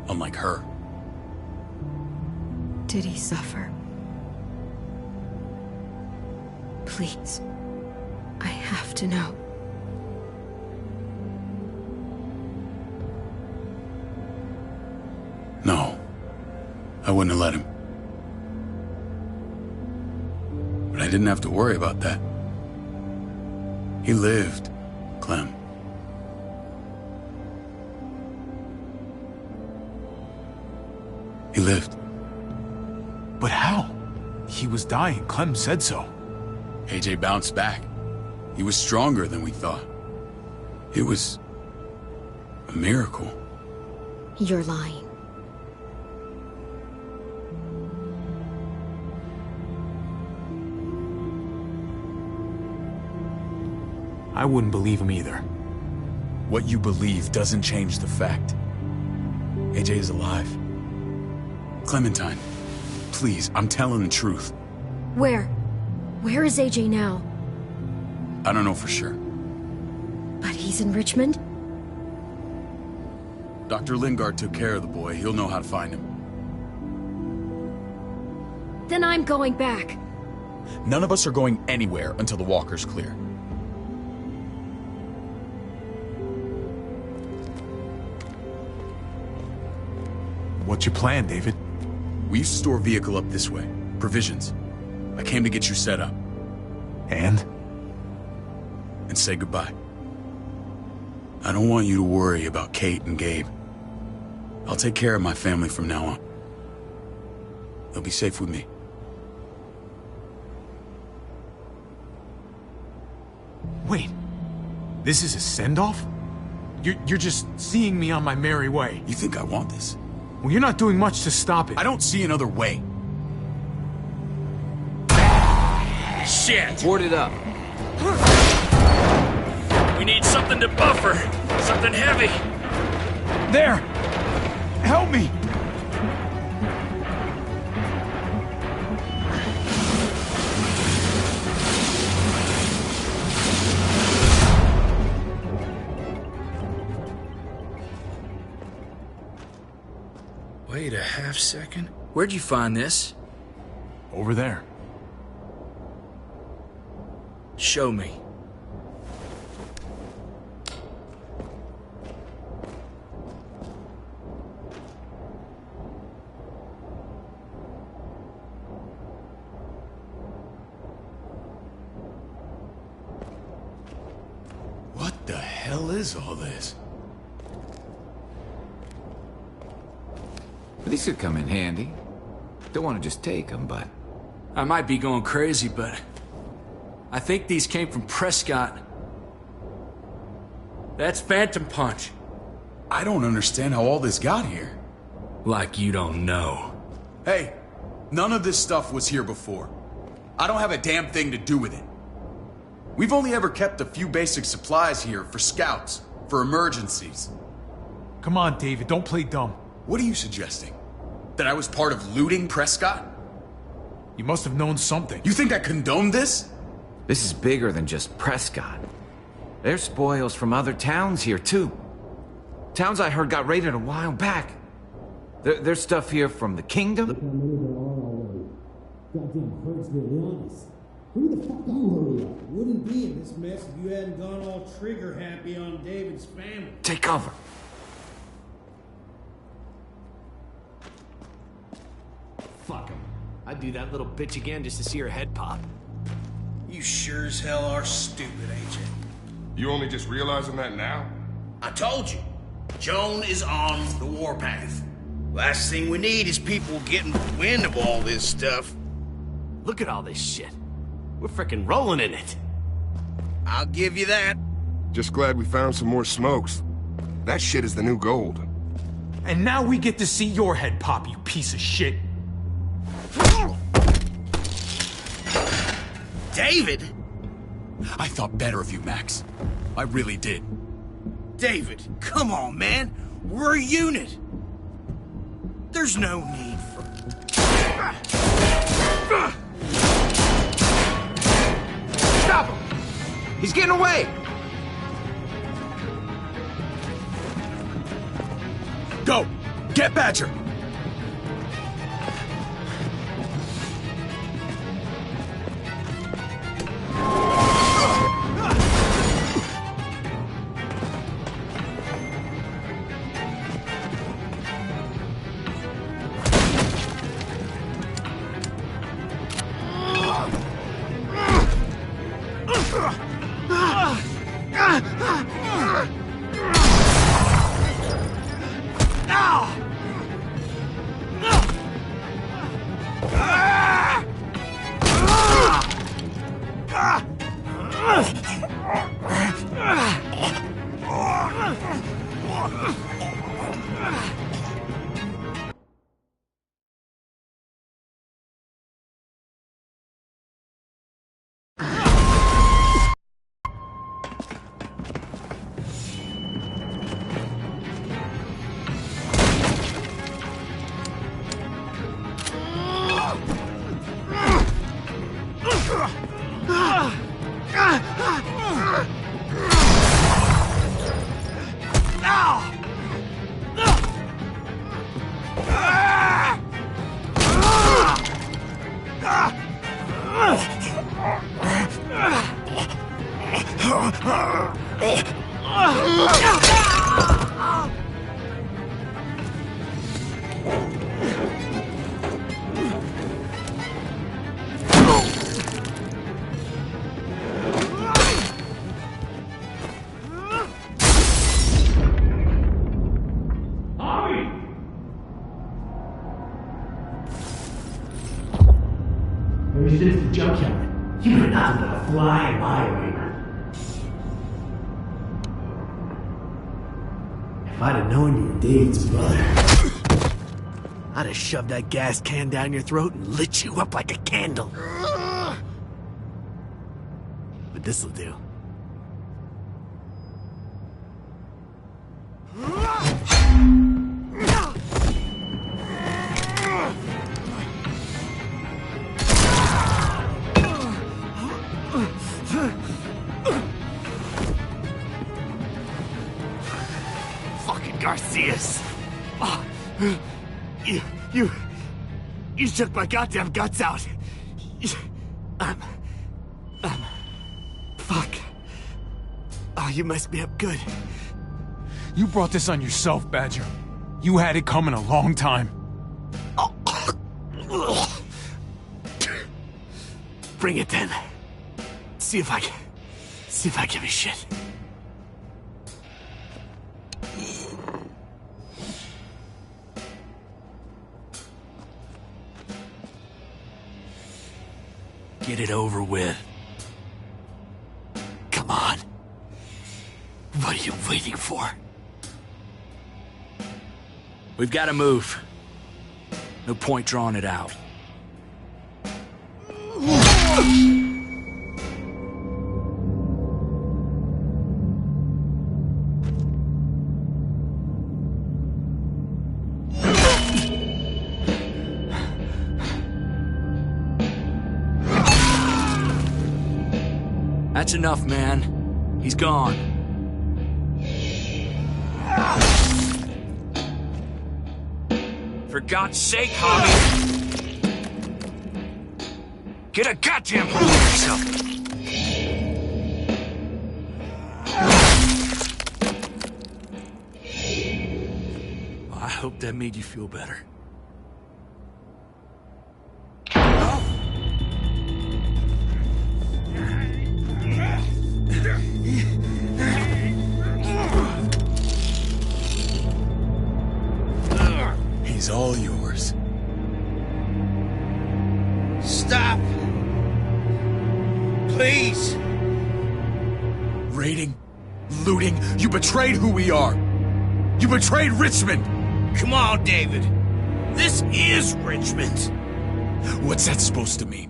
Unlike her. Did he suffer? Please. I have to know. No. I wouldn't have let him. But I didn't have to worry about that. He lived, Clem. He lived. But how? He was dying. Clem said so. AJ bounced back. He was stronger than we thought. It was a miracle. You're lying. I wouldn't believe him either. What you believe doesn't change the fact. AJ is alive. Clementine, please, I'm telling the truth. Where? Where is AJ now? I don't know for sure. But he's in Richmond? Dr. Lingard took care of the boy. He'll know how to find him. Then I'm going back. None of us are going anywhere until the walker's clear. What's your plan, David? We used to store a vehicle up this way. Provisions. I came to get you set up. And? And say goodbye. I don't want you to worry about Kate and Gabe. I'll take care of my family from now on. They'll be safe with me. Wait. This is a send-off? You're just seeing me on my merry way. You think I want this? Well, you're not doing much to stop it. I don't see another way. Shit! Board it up. We need something to buffer. Something heavy. There! Help me! Wait a half second. Where'd you find this? Over there. Show me. What the hell is all this? These could come in handy. Don't want to just take them, but... I might be going crazy, but... I think these came from Prescott. That's Phantom Punch. I don't understand how all this got here. Like you don't know. Hey, none of this stuff was here before. I don't have a damn thing to do with it. We've only ever kept a few basic supplies here for scouts, for emergencies. Come on, David, don't play dumb. What are you suggesting? That I was part of looting Prescott? You must have known something. You think I condoned this? This is bigger than just Prescott. There's spoils from other towns here, too. Towns I heard got raided a while back. There's stuff here from the Kingdom. Goddamn hurts me, to be honest. Who the fuck you hurry up? Wouldn't be in this mess if you hadn't gone all trigger happy on David's family. Take cover. Fuck him. I'd do that little bitch again just to see her head pop. You sure as hell are stupid, ain't you? You only just realizing that now? I told you. Joan is on the warpath. Last thing we need is people getting wind of all this stuff. Look at all this shit. We're frickin' rolling in it. I'll give you that. Just glad we found some more smokes. That shit is the new gold. And now we get to see your head pop, you piece of shit. David? I thought better of you, Max. I really did. David, come on, man. We're a unit. There's no need for... Stop him! He's getting away! Go! Get Badger! There's just a junkyard. You were nothing but a fly in my arena. If I'd have known you were David's brother, I'd have shoved that gas can down your throat and lit you up like a candle. But this'll do. Fucking Garcias. Oh, You took my goddamn guts out. Fuck. Oh, you messed me up good. You brought this on yourself, Badger. You had it coming a long time. Bring it then. See if I give a shit. Get it over with. Come on. What are you waiting for? We've got to move. No point drawing it out. That's enough, man. He's gone. For God's sake, Javi! Get a goddamn hold of yourself! Well, I hope that made you feel better. He's all yours. Stop! Please! Raiding, looting, you betrayed who we are! You betrayed Richmond! Come on, David. This is Richmond. What's that supposed to mean?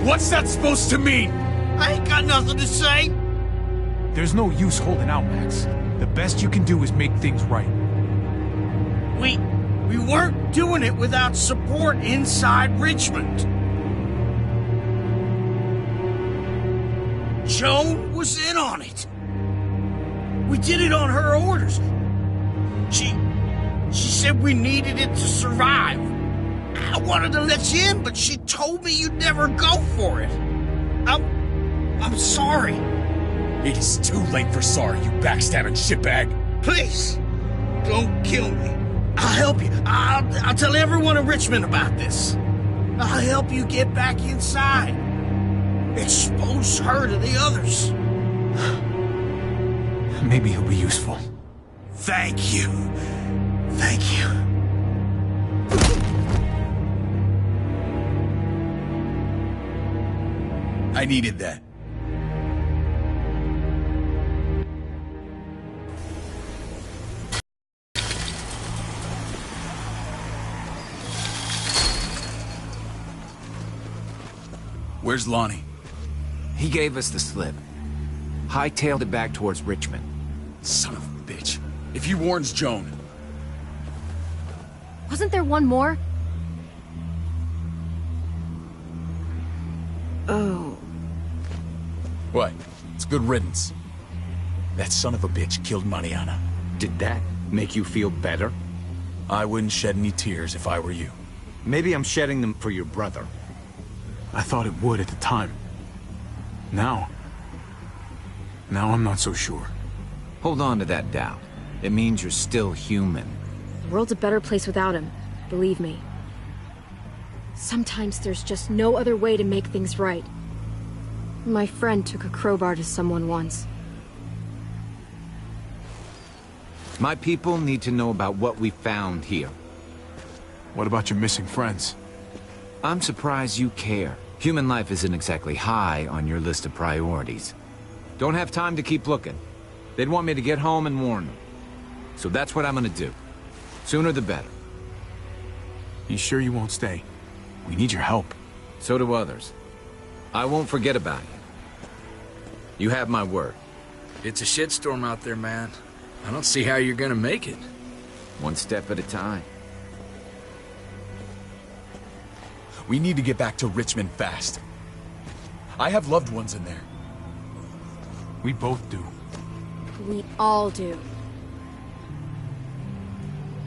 What's that supposed to mean? I ain't got nothing to say. There's no use holding out, Max. The best you can do is make things right. We weren't doing it without support inside Richmond. Joan was in on it. We did it on her orders. She said we needed it to survive. I wanted to let you in, but she told me you'd never go for it. I'm sorry. It is too late for sorry, you backstabbing shitbag. Please, don't kill me. I'll help you. I'll tell everyone in Richmond about this. I'll help you get back inside. Expose her to the others. Maybe he'll be useful. Thank you. Thank you. I needed that. Where's Lonnie? He gave us the slip. Hightailed it back towards Richmond. Son of a bitch. If he warns Joan... Wasn't there one more? Oh. What? It's good riddance. That son of a bitch killed Mariana. Did that make you feel better? I wouldn't shed any tears if I were you. Maybe I'm shedding them for your brother. I thought it would at the time. Now I'm not so sure. Hold on to that doubt. It means you're still human. The world's a better place without him, believe me. Sometimes there's just no other way to make things right. My friend took a crowbar to someone once. My people need to know about what we found here. What about your missing friends? I'm surprised you care. Human life isn't exactly high on your list of priorities. Don't have time to keep looking. They'd want me to get home and warn them. So that's what I'm gonna do. Sooner the better. You sure you won't stay? We need your help. So do others. I won't forget about you. You have my word. It's a shitstorm out there, man. I don't see how you're gonna make it. One step at a time. We need to get back to Richmond fast. I have loved ones in there. We both do. We all do.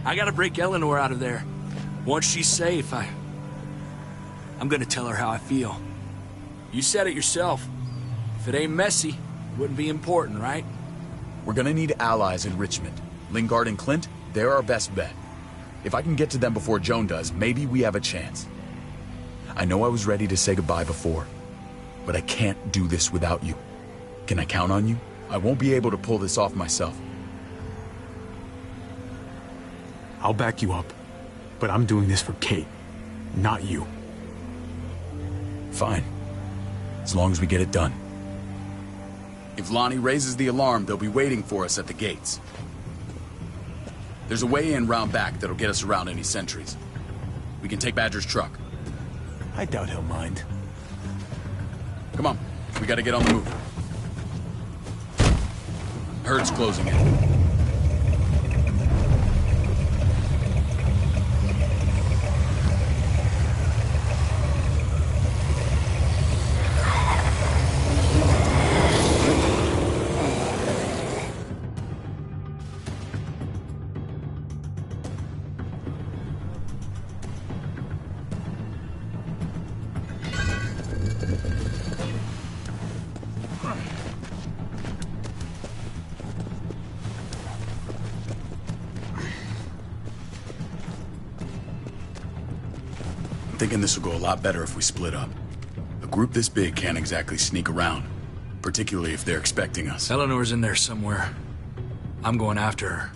I gotta break Eleanor out of there. Once she's safe, I'm gonna tell her how I feel. You said it yourself. If it ain't messy, it wouldn't be important, right? We're gonna need allies in Richmond. Lingard and Clint, they're our best bet. If I can get to them before Joan does, maybe we have a chance. I know I was ready to say goodbye before, but I can't do this without you. Can I count on you? I won't be able to pull this off myself. I'll back you up, but I'm doing this for Kate, not you. Fine. As long as we get it done. If Lonnie raises the alarm, they'll be waiting for us at the gates. There's a way in round back that'll get us around any sentries. We can take Badger's truck. I doubt he'll mind. Come on, we gotta get on the move. Herd's closing in. Thinking this will go a lot better if we split up. A group this big can't exactly sneak around, particularly if they're expecting us. Eleanor's in there somewhere. I'm going after her.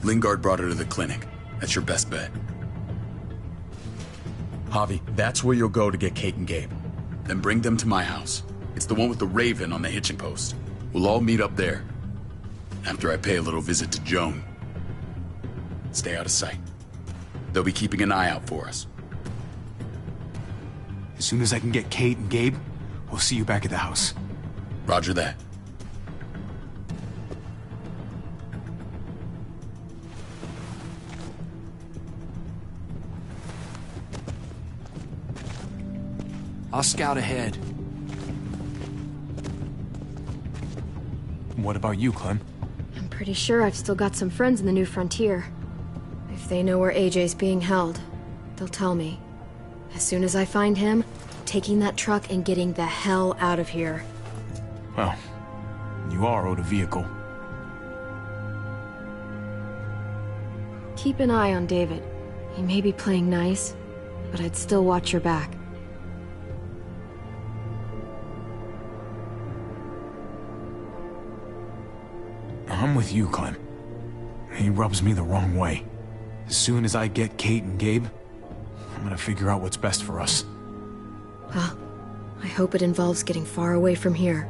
Lingard brought her to the clinic. That's your best bet. Javi, that's where you'll go to get Kate and Gabe. Then bring them to my house. It's the one with the Raven on the hitching post. We'll all meet up there. After I pay a little visit to Joan. Stay out of sight. They'll be keeping an eye out for us. As soon as I can get Kate and Gabe, we'll see you back at the house. Roger that. I'll scout ahead. What about you, Clem? I'm pretty sure I've still got some friends in the New Frontier. If they know where AJ's being held, they'll tell me. As soon as I find him, taking that truck and getting the hell out of here. Well, you are owed a vehicle. Keep an eye on David. He may be playing nice, but I'd still watch your back. I'm with you, Clem. He rubs me the wrong way. As soon as I get Kate and Gabe, I'm gonna figure out what's best for us. Well, I hope it involves getting far away from here.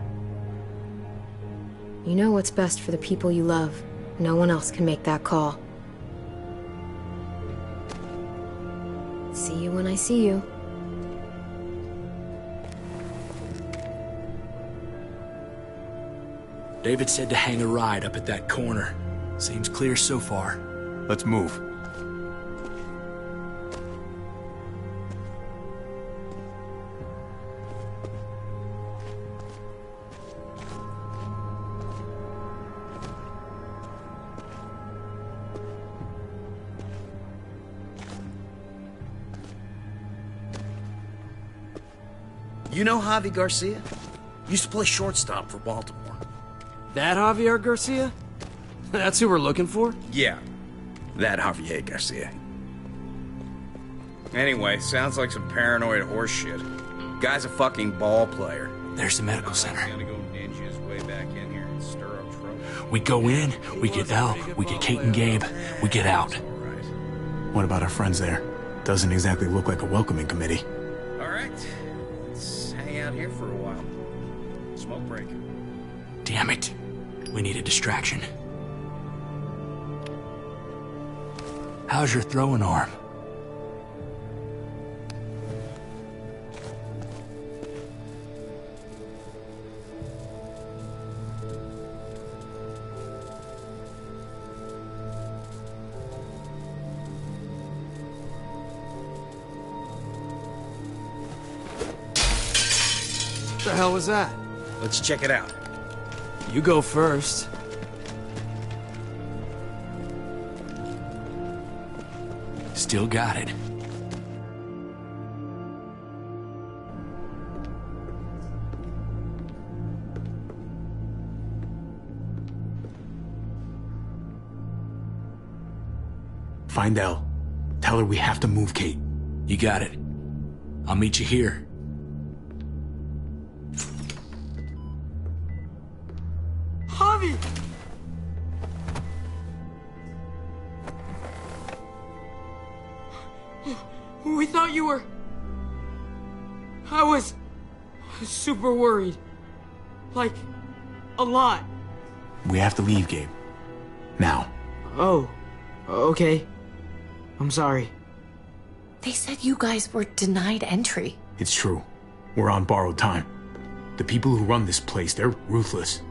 You know what's best for the people you love. No one else can make that call. See you when I see you. David said to hang a ride up at that corner. Seems clear so far. Let's move. You know Javi Garcia? Used to play shortstop for Baltimore. That Javier Garcia? That's who we're looking for? Yeah, that Javier Garcia. Anyway, sounds like some paranoid horse shit. Guy's a fucking ball player. There's the medical center. Gonna go ninja his way back in here and stir up trouble. We go in, we get Elle, we get Kate and Gabe, we get out. What about our friends there? Doesn't exactly look like a welcoming committee. All right, let's hang out here for a while. Smoke break. Damn it. We need a distraction. How's your throwing arm? What the hell was that? Let's check it out. You go first. Still got it. Find Elle. Tell her we have to move Kate. You got it. I'll meet you here. Javi! We thought you were... I was super worried. Like, a lot. We have to leave, Gabe. Now. Oh, okay. I'm sorry. They said you guys were denied entry. It's true. We're on borrowed time. The people who run this place, they're ruthless.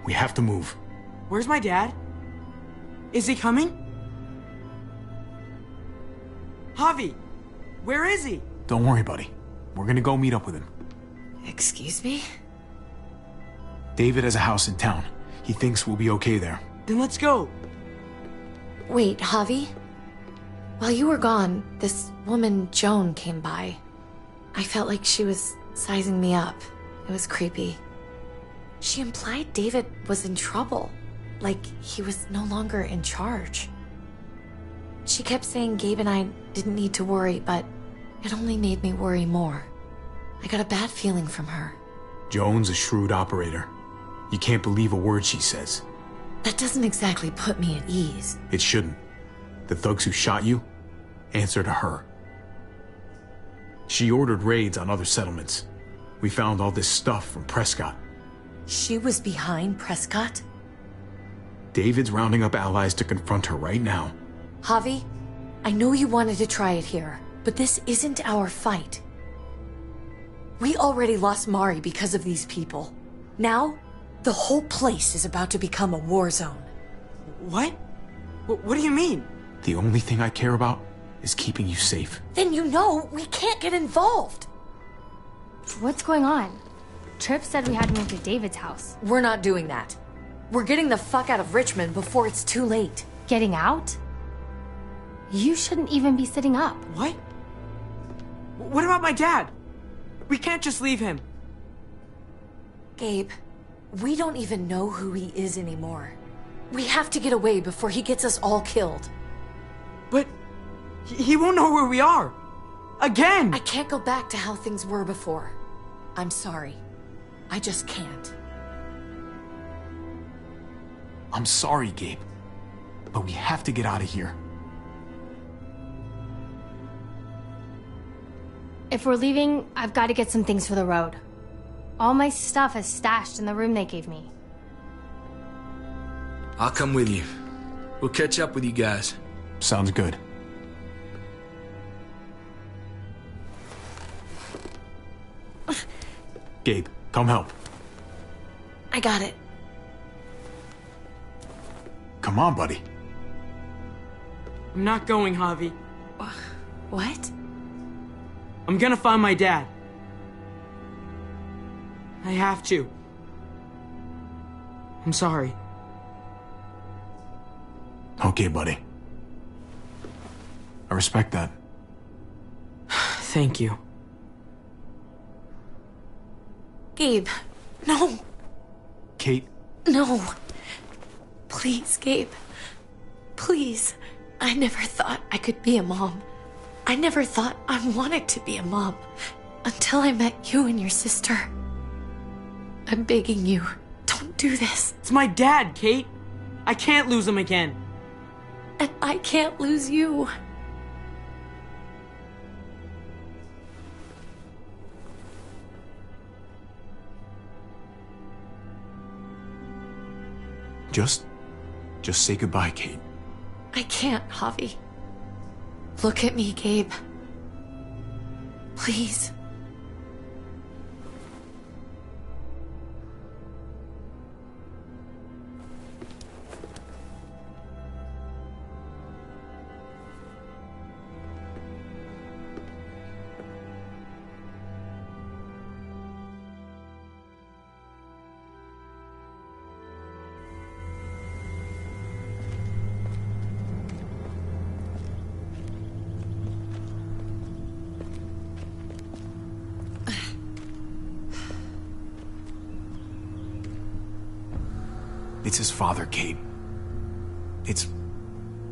We have to move. Where's my dad? Is he coming? Javi, where is he? Don't worry, buddy. We're gonna go meet up with him. Excuse me? David has a house in town. He thinks we'll be okay there. Then let's go. Wait, Javi? While you were gone, this woman, Joan, came by. I felt like she was sizing me up. It was creepy. She implied David was in trouble. Like he was no longer in charge. She kept saying Gabe and I didn't need to worry, but it only made me worry more. I got a bad feeling from her. Joan's a shrewd operator. You can't believe a word she says. That doesn't exactly put me at ease. It shouldn't. The thugs who shot you answer to her. She ordered raids on other settlements. We found all this stuff from Prescott. She was behind Prescott? David's rounding up allies to confront her right now. Javi, I know you wanted to try it here, but this isn't our fight. We already lost Mari because of these people. Now, the whole place is about to become a war zone. What? What do you mean? The only thing I care about is keeping you safe. Then you know we can't get involved. What's going on? Tripp said we had to move to David's house. We're not doing that. We're getting the fuck out of Richmond before it's too late. Getting out? You shouldn't even be sitting up. What? What about my dad? We can't just leave him. Gabe, we don't even know who he is anymore. We have to get away before he gets us all killed. But he won't know where we are. Again! I can't go back to how things were before. I'm sorry. I just can't. I'm sorry, Gabe. But we have to get out of here. If we're leaving, I've got to get some things for the road. All my stuff is stashed in the room they gave me. I'll come with you. We'll catch up with you guys. Sounds good. Gabe, come help. I got it. Come on, buddy. I'm not going, Javi. What? I'm gonna find my dad. I have to. I'm sorry. Okay, buddy. I respect that. Thank you. Gabe, no. Kate. No. Please, Gabe. Please. I never thought I could be a mom. I never thought I wanted to be a mom. Until I met you and your sister. I'm begging you, don't do this. It's my dad, Kate. I can't lose him again. And I can't lose you. Just say goodbye, Kate. I can't, Javi. Look at me, Gabe. Please. It's his father, Kate. It's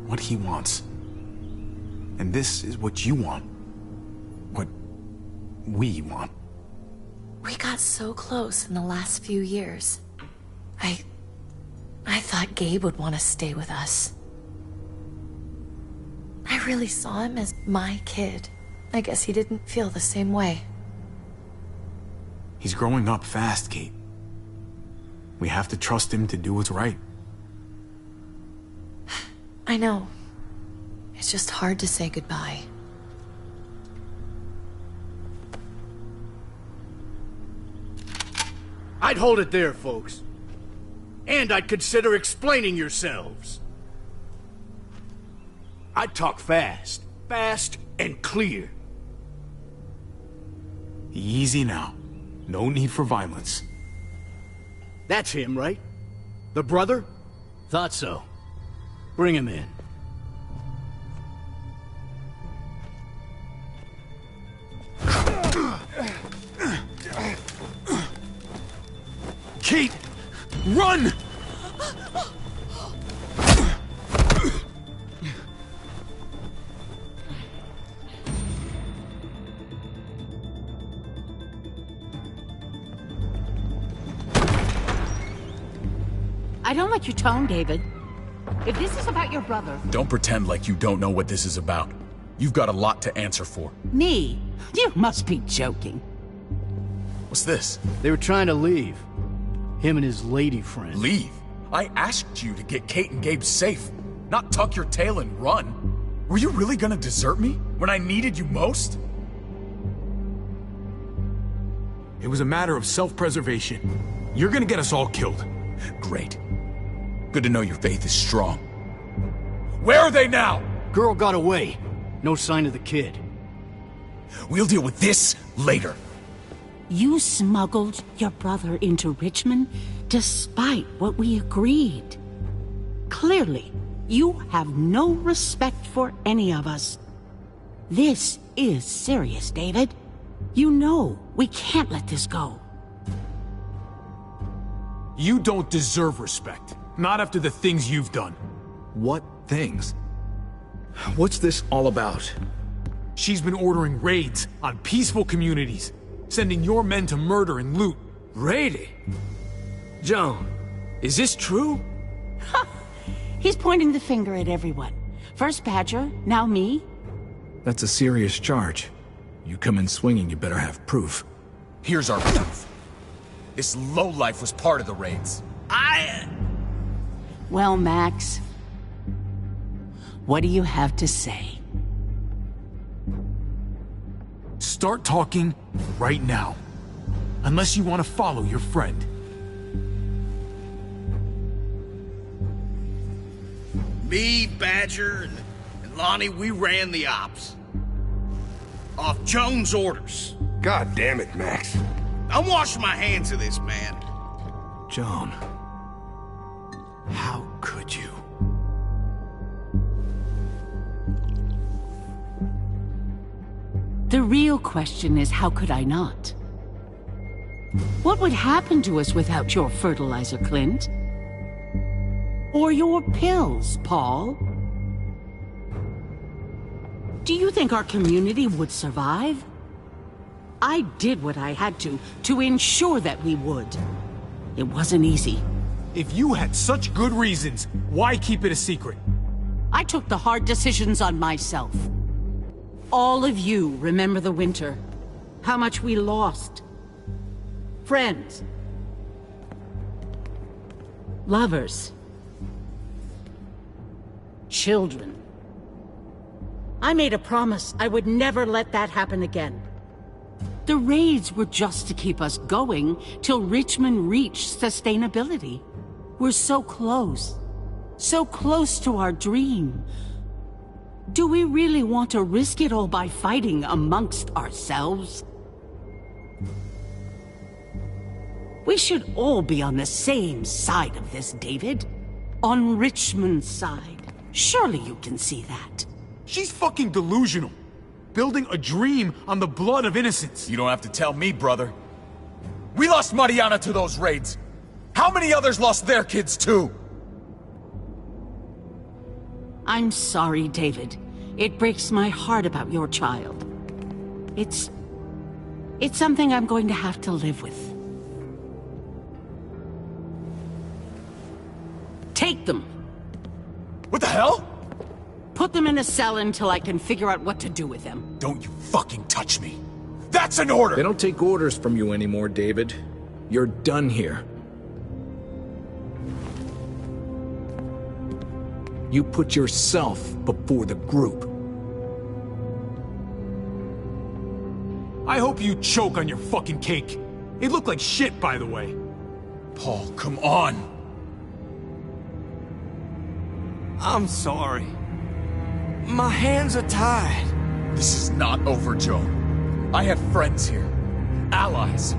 what he wants. And this is what you want. What we want. We got so close in the last few years. I thought Gabe would want to stay with us. I really saw him as my kid. I guess he didn't feel the same way. He's growing up fast, Kate. We have to trust him to do what's right. I know. It's just hard to say goodbye. I'd hold it there, folks. And I'd consider explaining yourselves. I'd talk fast. Fast and clear. Easy now. No need for violence. That's him, right? The brother? Thought so. Bring him in. Kate! Run! I don't like your tone, David. If this is about your brother... Don't pretend like you don't know what this is about. You've got a lot to answer for. Me? You must be joking. What's this? They were trying to leave. Him and his lady friend. Leave? I asked you to get Kate and Gabe safe, not tuck your tail and run. Were you really gonna desert me when I needed you most? It was a matter of self-preservation. You're gonna get us all killed. Great. Good to know your faith is strong. Where are they now? Girl got away. No sign of the kid. We'll deal with this later. You smuggled your brother into Richmond despite what we agreed. Clearly, you have no respect for any of us. This is serious, David. You know we can't let this go. You don't deserve respect. Not after the things you've done. What things? What's this all about? She's been ordering raids on peaceful communities, sending your men to murder and loot. Raiding? Joan, is this true? He's pointing the finger at everyone. First Badger, now me. That's a serious charge. You come in swinging, you better have proof. Here's our proof. This lowlife was part of the raids. Well, Max, what do you have to say? Start talking right now. Unless you want to follow your friend. Me, Badger, and Lonnie, we ran the ops. Off Joan's orders. God damn it, Max. I'm washing my hands of this, man. Joan. How could you? The real question is, how could I not? What would happen to us without your fertilizer, Clint? Or your pills, Paul? Do you think our community would survive? I did what I had to ensure that we would. It wasn't easy. If you had such good reasons, why keep it a secret? I took the hard decisions on myself. All of you remember the winter. How much we lost. Friends. Lovers. Children. I made a promise I would never let that happen again. The raids were just to keep us going till Richmond reached sustainability. We're so close to our dream. Do we really want to risk it all by fighting amongst ourselves? We should all be on the same side of this, David. On Richmond's side. Surely you can see that. She's fucking delusional. Building a dream on the blood of innocents. You don't have to tell me, brother. We lost Mariana to those raids. How many others lost their kids too? I'm sorry, David. It breaks my heart about your child. It's something I'm going to have to live with. Take them. What the hell? Put them in a cell until I can figure out what to do with them. Don't you fucking touch me. That's an order! They don't take orders from you anymore, David. You're done here. You put yourself before the group. I hope you choke on your fucking cake. It looked like shit, by the way. Paul, come on. I'm sorry. My hands are tied. This is not over, Joe. I have friends here. Allies.